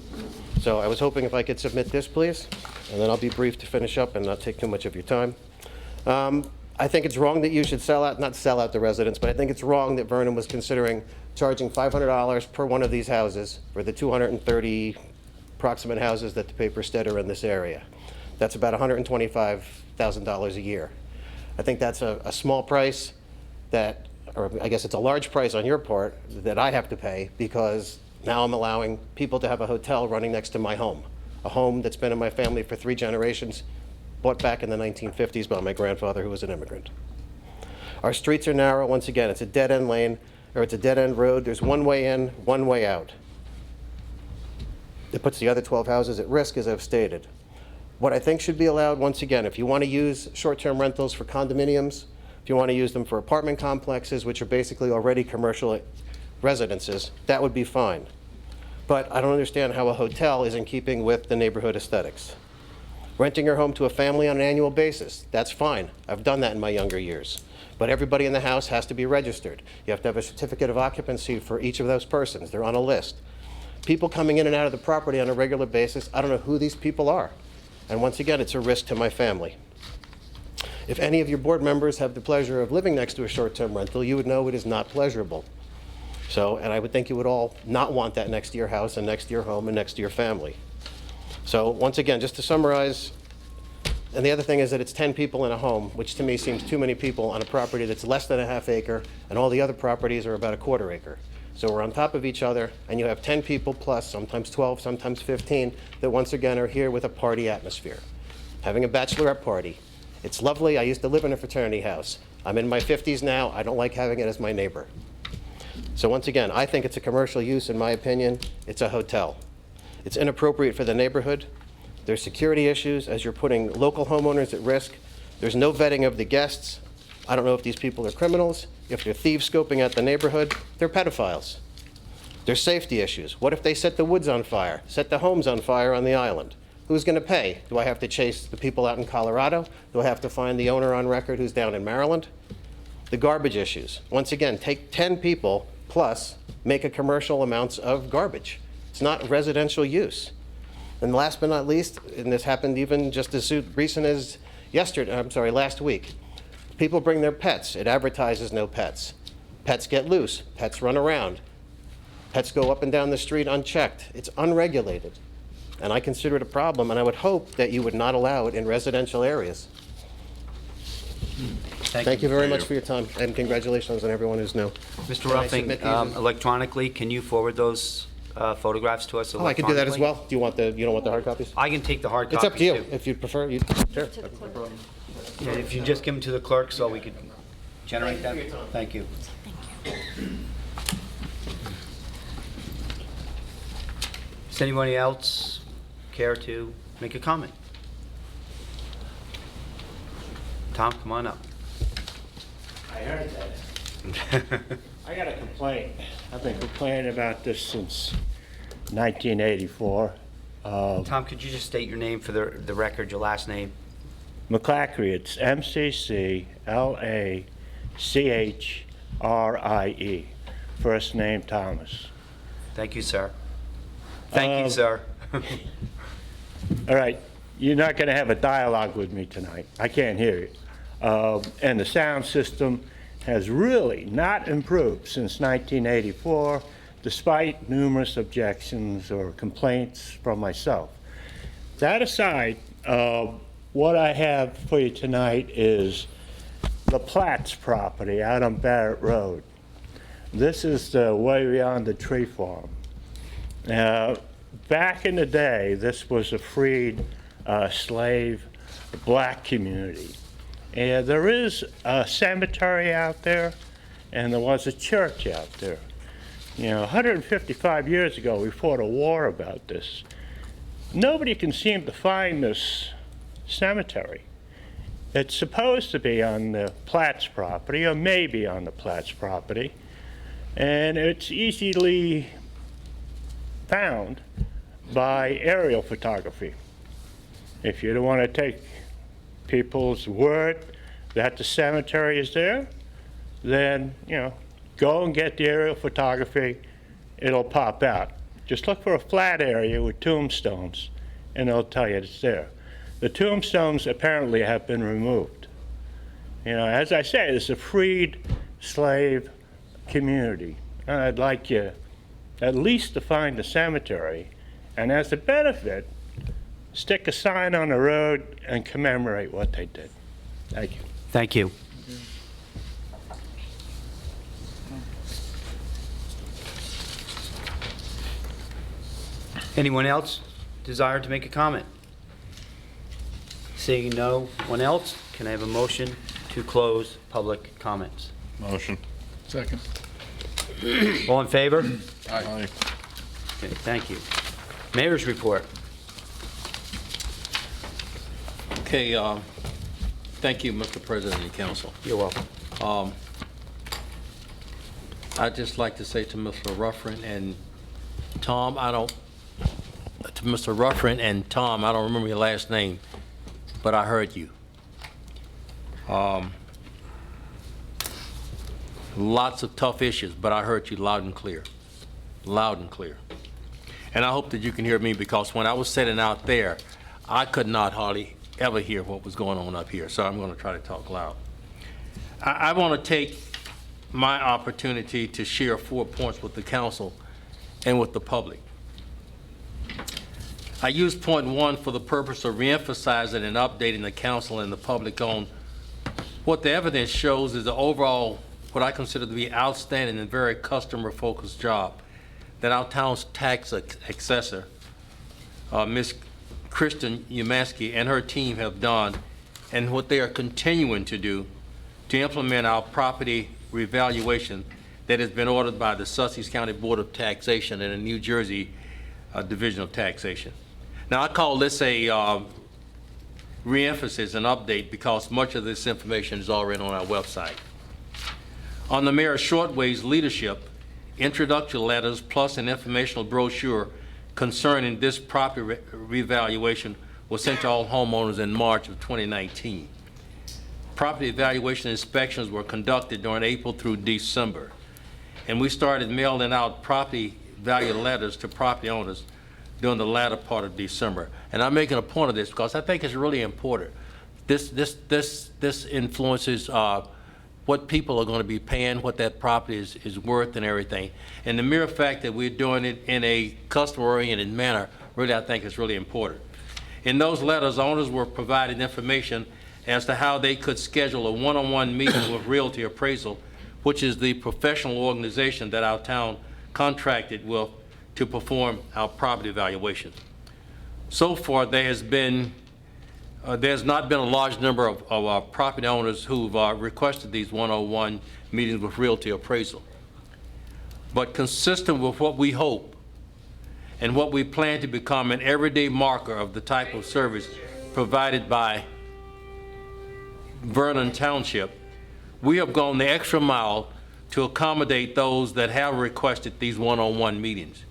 So I was hoping if I could submit this, please, and then I'll be brief to finish up and not take too much of your time. I think it's wrong that you should not sell out the residents, but I think it's wrong that Vernon was considering charging $500 per one of these houses for the 230 approximate houses that the paper said are in this area. That's about $125,000 a year. I think that's a small price that, or I guess it's a large price on your part that I have to pay because now I'm allowing people to have a hotel running next to my home, a home that's been in my family for 3 generations, bought back in the 1950s by my grandfather who was an immigrant. Our streets are narrow. Once again, it's a dead-end lane, or it's a dead-end road. There's one way in, one way out. It puts the other 12 houses at risk, as I've stated. What I think should be allowed, once again, if you want to use short-term rentals for condominiums, if you want to use them for apartment complexes, which are basically already commercial residences, that would be fine. But I don't understand how a hotel is in keeping with the neighborhood aesthetics. Renting your home to a family on an annual basis, that's fine. I've done that in my younger years. But everybody in the house has to be registered. You have to have a certificate of occupancy for each of those persons. They're on a list. People coming in and out of the property on a regular basis, I don't know who these people are. And once again, it's a risk to my family. If any of your board members have the pleasure of living next to a short-term rental, you would know it is not pleasurable. So, and I would think you would all not want that next to your house and next to your home and next to your family. So once again, just to summarize, and the other thing is that it's 10 people in a home, which to me seems too many people on a property that's less than a half acre, and all the other properties are about a quarter acre. So we're on top of each other, and you have 10 people plus, sometimes 12, sometimes 15, that once again are here with a party atmosphere, having a bachelorette party. It's lovely. I used to live in a fraternity house. I'm in my 50s now. I don't like having it as my neighbor. So once again, I think it's a commercial use, in my opinion. It's a hotel. It's inappropriate for the neighborhood. There's security issues as you're putting local homeowners at risk. There's no vetting of the guests. I don't know if these people are criminals, if they're thieves scoping out the neighborhood. They're pedophiles. There's safety issues. What if they set the woods on fire, set the homes on fire on the island? Who's going to pay? Do I have to chase the people out in Colorado? Do I have to find the owner on record who's down in Maryland? The garbage issues. Once again, take 10 people plus make a commercial amounts of garbage. It's not residential use. And last but not least, and this happened even just as recent as last week, people bring their pets. It advertises no pets. Pets get loose. Pets run around. Pets go up and down the street unchecked. It's unregulated. And I consider it a problem, and I would hope that you would not allow it in residential areas. Thank you very much for your time, and congratulations on everyone who's new. Mr. Can I Ruffing, submit these? electronically, can you forward those photographs to us Oh, electronically? I can do that as well. You don't want the hard copies? I can take the hard It's copies, up to you, too. if you'd prefer. Sure. Yeah, if you just give them to the clerk so we could generate them. Thank you. Does anybody else care to make a comment? Tom, come on up. I heard that. I got a complaint. I've been complaining about this since 1984. Tom, could you just state your name for the record, your last name? McClachrie, it's M-C-C-L-A-C-H-R-I-E. First name Thomas. Thank you, sir. Thank you, sir. All right, you're not going to have a dialogue with me tonight. I can't hear you. And the sound system has really not improved since 1984, despite numerous objections or complaints from myself. That aside, what I have for you tonight is the Platts property out on Barrett Road. This is the way beyond the tree farm. Back in the day, this was a freed slave black community. And there is a cemetery out there, and there was a church out there. You know, 155 years ago, we fought a war about this. Nobody can seem to find this cemetery. It's supposed to be on the Platts property, or maybe on the Platts property, and it's easily found by aerial photography. If you don't want to take people's word that the cemetery is there, then, you know, go and get the aerial photography. It'll pop out. Just look for a flat area with tombstones, and it'll tell you it's there. The tombstones apparently have been removed. You know, as I say, it's a freed slave community. And I'd like you at least to find the cemetery, and as a benefit, stick a sign on the road and commemorate what they did. Thank you. Thank you. Anyone else desire to make a comment? Seeing no one else, can I have a motion to close public comments? Motion. Second. All in favor? Aye. Okay, thank you. Mayor's report. Okay, thank you, Mr. President and Council. You're welcome. I'd just like to say to Mr. Ruffin and Tom, Mr. Ruffin and Tom, I don't remember your last name, but I heard you. Lots of tough issues, but I heard you loud and clear. Loud and clear. And I hope that you can hear me, because when I was sitting out there, I could not hardly ever hear what was going on up here, so I'm going to try to talk loud. I want to take my opportunity to share 4 points with the council and with the public. I use point 1 for the purpose of reemphasizing and updating the council and the public on what the evidence shows is the overall, what I consider to be outstanding and very customer-focused job that our town's tax assessor, Ms. Kristen Umansky, and her team have done, and what they are continuing to do to implement our property revaluation that has been ordered by the Sussex County Board of Taxation and the New Jersey Division of Taxation. Now, I call this a re-emphasis and update because much of this information is already on our website. On the Mayor Shortway's leadership, introductory letters plus an informational brochure concerning this property revaluation was sent to all homeowners in March of 2019. Property evaluation inspections were conducted during April through December, and we started mailing out property value letters to property owners during the latter part of December. And I'm making a point of this because I think it's really important. This influences what people are going to be paying, what that property is worth and everything. And the mere fact that we're doing it in a customer-oriented manner, really I think is really important. In those letters, owners were provided information as to how they could schedule a one-on-one meeting with Realty Appraisal, which is the professional organization that our town contracted with to perform our property evaluation. So far, there's not been a large number of property owners who've requested these one-on-one meetings with Realty Appraisal. But consistent with what we hope and what we plan to become an everyday marker of the type of service provided by Vernon Township, we have gone the extra mile to accommodate those that have requested these one-on-one meetings.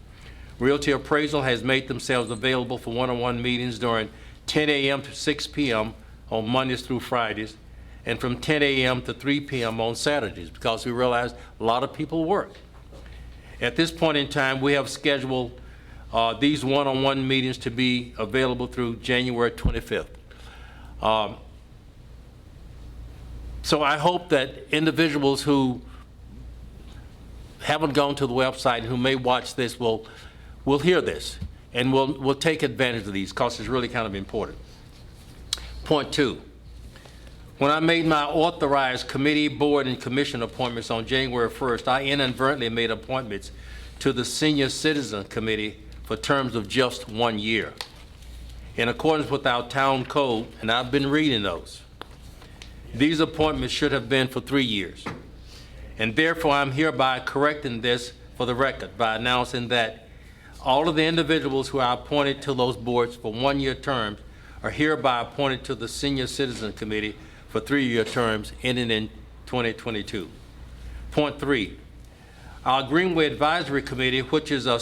Realty Appraisal has made themselves available for one-on-one meetings during 10 a.m. to 6 p.m. on Mondays through Fridays, and from 10 a.m. to 3 p.m. on Saturdays, because we realize a lot of people work. At this point in time, we have scheduled these one-on-one meetings to be available through January 25th. So I hope that individuals who haven't gone to the website and who may watch this will hear this and will take advantage of these, because it's really kind of important. Point 2, when I made my authorized committee, board, and commission appointments on January 1st, I inadvertently made appointments to the Senior Citizen Committee for terms of just 1 year, in accordance with our town code, and I've been reading those. These appointments should have been for 3 years, and therefore I'm hereby correcting this for the record by announcing that all of the individuals who are appointed to those boards for 1-year terms are hereby appointed to the Senior Citizen Committee for 3-year terms ending in 2022. Point 3, our Greenway Advisory Committee, which is an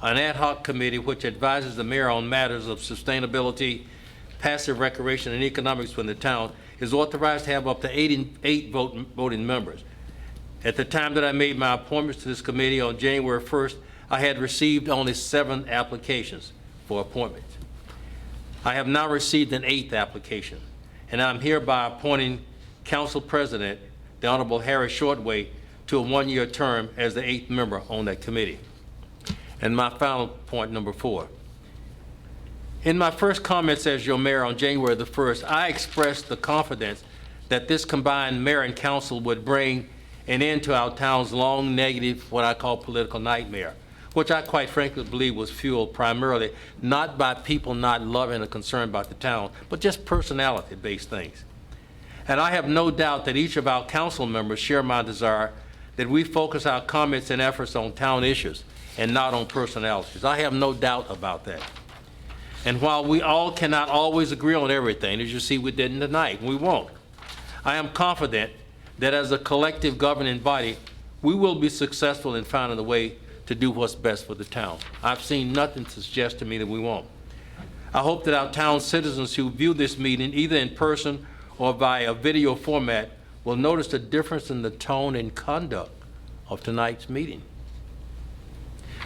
ad hoc committee which advises the mayor on matters of sustainability, passive recreation, and economics within the town, is authorized to have up to 8 voting members. At the time that I made my appointments to this committee on January 1st, I had received only 7 applications for appointments. I have now received an 8th application, and I'm hereby appointing Council President, the Honorable Harry Shortway, to a 1-year term as the 8th member on that committee. And my final point, number 4. In my first comments as your mayor on January the 1st, I expressed the confidence that this combined mayor and council would bring an end to our town's long negative, what I call political nightmare, which I quite frankly believe was fueled primarily not by people not loving or concerned about the town, but just personality-based things. And I have no doubt that each of our council members share my desire that we focus our comments and efforts on town issues and not on personalities. I have no doubt about that. And while we all cannot always agree on everything, as you see we didn't tonight, we won't, I am confident that as a collective governing body, we will be successful in finding a way to do what's best for the town. I've seen nothing to suggest to me that we won't. I hope that our town citizens who view this meeting either in person or via video format will notice the difference in the tone and conduct of tonight's meeting.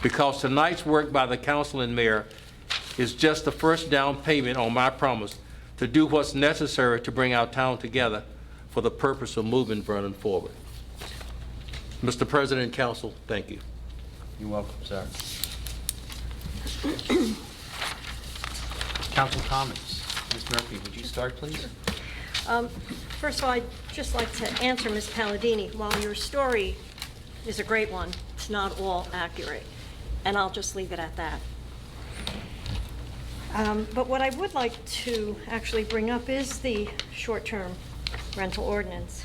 Because tonight's work by the council and mayor is just the first down payment on my promise to do what's necessary to bring our town together for the purpose of moving Vernon forward. Mr. President and Council, thank you. You're welcome, sir. Council comments. Ms. Murphy, would you start, please? First of all, I'd just like to answer Ms. Palladini. While your story is a great one, it's not all accurate, and I'll just leave it at that. But what I would like to actually bring up is the short-term rental ordinance.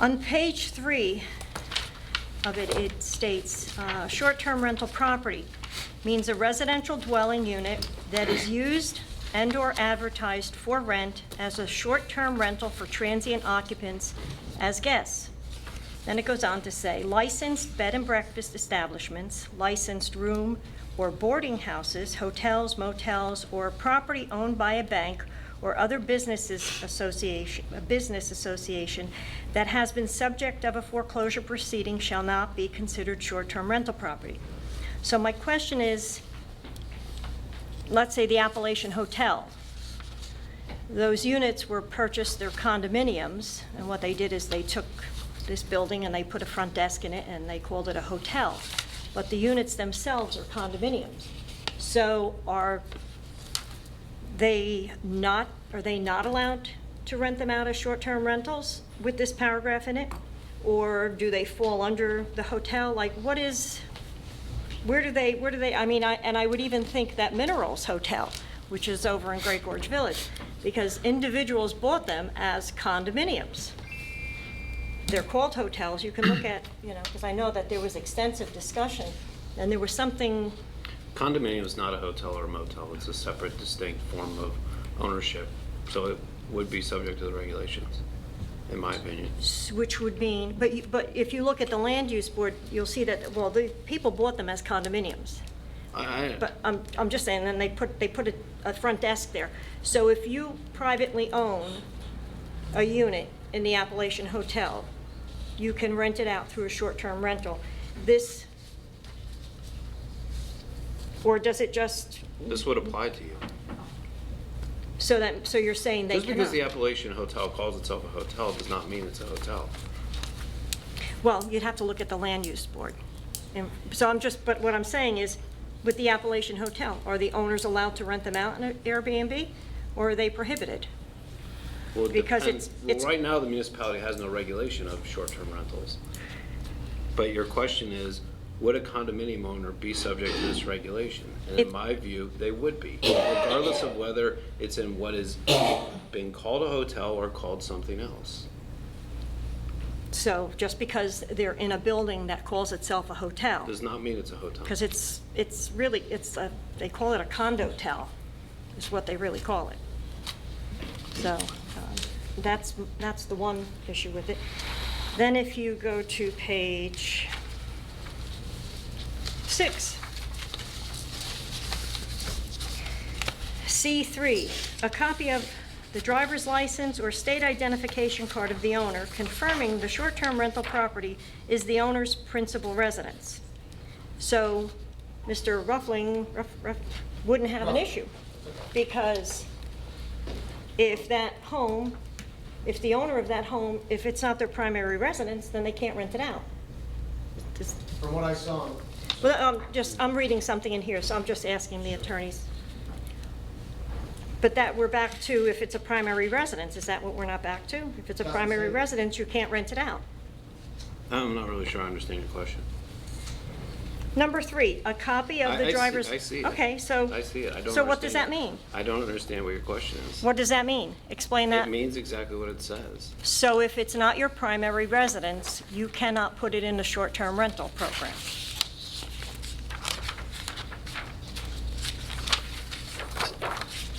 On page 3 of it, it states, short-term rental property means a residential dwelling unit that is used and/or advertised for rent as a short-term rental for transient occupants as guests. Then it goes on to say, licensed bed and breakfast establishments, licensed room or boarding houses, hotels, motels, or property owned by a bank or other business association that has been subject of a foreclosure proceeding shall not be considered short-term rental property. So my question is, let's say the Appalachian Hotel. Those units were purchased, they're condominiums, and what they did is they took this building and they put a front desk in it and they called it a hotel. But the units themselves are condominiums. So are they not allowed to rent them out as short-term rentals with this paragraph in it? Or do they fall under the hotel? Like, where do they, I mean, I would even think that Minerals Hotel, which is over in Great Gorge Village, because individuals bought them as condominiums. They're called hotels. You can look at, because I know that there was extensive discussion, and there was something. Condominium is not a hotel or a motel. It's a separate, distinct form of ownership. So it would be subject to the regulations, in my opinion. Which would mean, but if you look at the land use board, you'll see that, well, the people bought them as condominiums. But I'm just saying, then they put a front desk there. So if you privately own a unit in the Appalachian Hotel, you can rent it out through a short-term rental. Or does it just? This would apply to you. So you're saying they Just because cannot? the Appalachian Hotel calls itself a hotel does not mean it's a hotel. Well, you'd have to look at the land use board. And so but what I'm saying is, with the Appalachian Hotel, are the owners allowed to rent them out in an Airbnb, or are they prohibited? Well, it Because depends. it's Right now, the municipality has no regulation of short-term rentals. But your question is, would a condominium owner be subject to this regulation? And in my view, they would be, regardless of whether it's in what is being called a hotel or called something else. So just because they're in a building that calls itself a hotel, Does not mean it's a hotel. because they call it a condo-tel, is what they really call it. So that's the one issue with it. Then if you go to page 6, C3, a copy of the driver's license or state identification card of the owner confirming the short-term rental property is the owner's principal residence. So Mr. Ruffling wouldn't have an issue, because if the owner of that home, if it's not their primary residence, then they can't rent it out. From what I saw. Well, I'm reading something in here, so I'm just asking the attorneys. But we're back to if it's a primary residence. Is that what we're not back to? If it's a primary residence, you can't rent it out. I'm not really sure I understand your question. Number 3, a copy of the driver's. I see it. Okay, so. I see it. I don't So what does that understand. mean? I don't understand what your question is. What does that mean? Explain that. It means exactly what it says. So if it's not your primary residence, you cannot put it in the short-term rental program.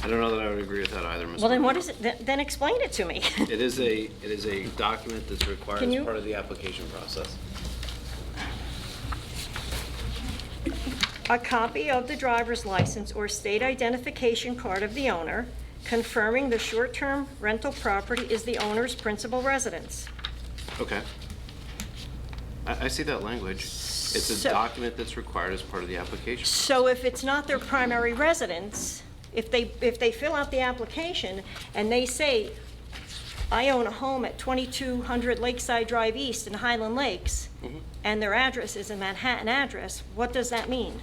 I don't know that I would agree with that either, Ms. Well, then what Marino. is it, then explain it to me. It is a document that's required Can as you- part of the application process. A copy of the driver's license or state identification card of the owner confirming the short-term rental property is the owner's principal residence. Okay. I see that language. It's a So- document that's required as part of the application. So if it's not their primary residence, if they fill out the application and they say, I own a home at 2200 Lakeside Drive East in Highland Lakes, and their address is a Manhattan address, what does that mean?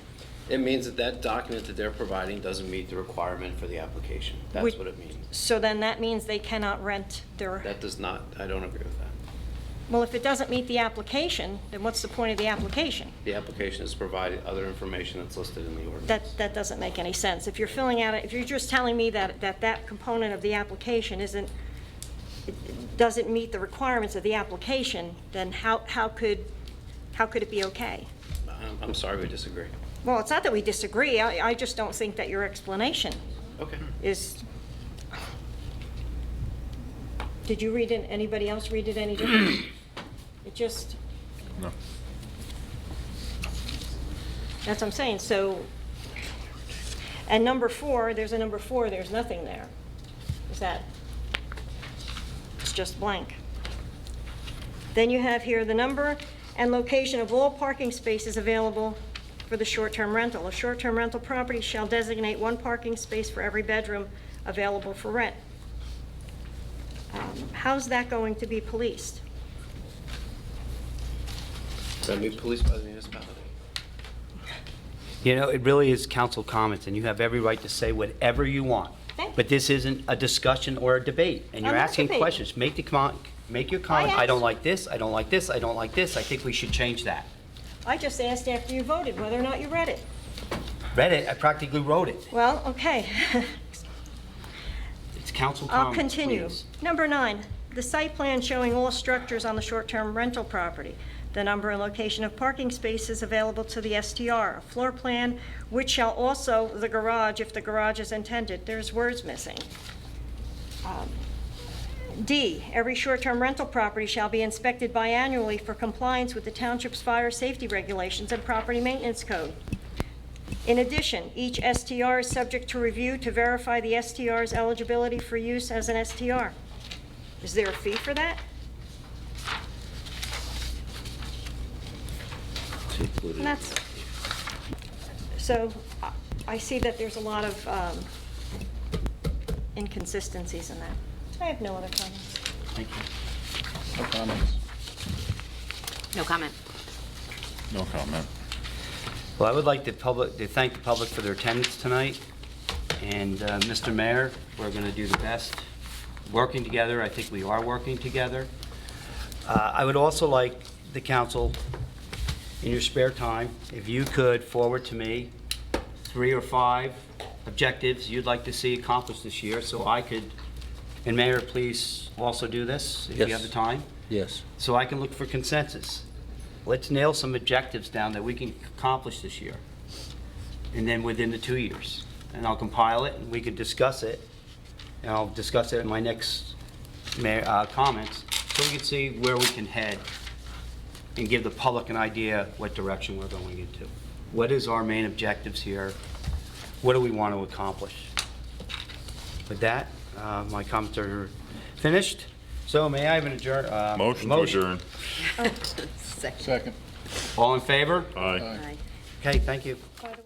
It means that that document that they're providing doesn't meet the requirement for the application. That's Which- what it means. So then that means they cannot rent their, That does not, I don't agree with that. well, if it doesn't meet the application, then what's the point of the application? The application is provided other information that's listed in the ordinance. That doesn't make any sense. If you're filling out, if you're just telling me that component of the application doesn't meet the requirements of the application, then how could it be okay? I'm sorry, we disagree. Well, it's not that we disagree, I just don't think that your explanation Okay. is, did you read it, anybody else read it any different? It just, No. that's what I'm saying, so, and number 4, there's a number 4, there's nothing there. Is that, it's just blank. Then you have here the number and location of all parking spaces available for the short-term rental. A short-term rental property shall designate 1 parking space for every bedroom available for rent. How's that going to be policed? That be policed by the municipality. You know, it really is council comments, and you have every right to say whatever you want. Thank you. But this isn't a discussion or a debate, and you're I'm not asking debating. questions. Make your comment. I asked- don't like this, I don't like this, I don't like this. I think we should change that. I just asked after you voted whether or not you read it. Read it, I practically wrote it. Well, okay. It's council I'll comments, continue. please. Number 9, the site plan showing all structures on the short-term rental property, the number and location of parking spaces available to the STR, a floor plan, which shall also the garage, if the garage is intended. There's words missing. D, every short-term rental property shall be inspected biannually for compliance with the township's fire safety regulations and property maintenance code. In addition, each STR is subject to review to verify the STR's eligibility for use as an STR. Is there a fee for that? And that's, so I see that there's a lot of inconsistencies in that. I have no other comments. Thank you. No comments. No comment. No comment. Well, I would like to thank the public for their attendance tonight. And Mr. Mayor, we're going to do the best working together. I think we are working together. I would also like the council, in your spare time, if you could forward to me 3 or 5 objectives you'd like to see accomplished this year, so I could, and Mayor, please also do this if you Yes. have the time, Yes. so I can look for consensus. Let's nail some objectives down that we can accomplish this year, and then within the 2 years. And I'll compile it, and we can discuss it, and I'll discuss it in my next comments, so we can see where we can head and give the public an idea what direction we're going into. What is our main objectives here? What do we want to accomplish? With that, my comments are finished. So may I have an adjourn? Motion to adjourn. Second. All in favor? Aye. Okay, thank you. By the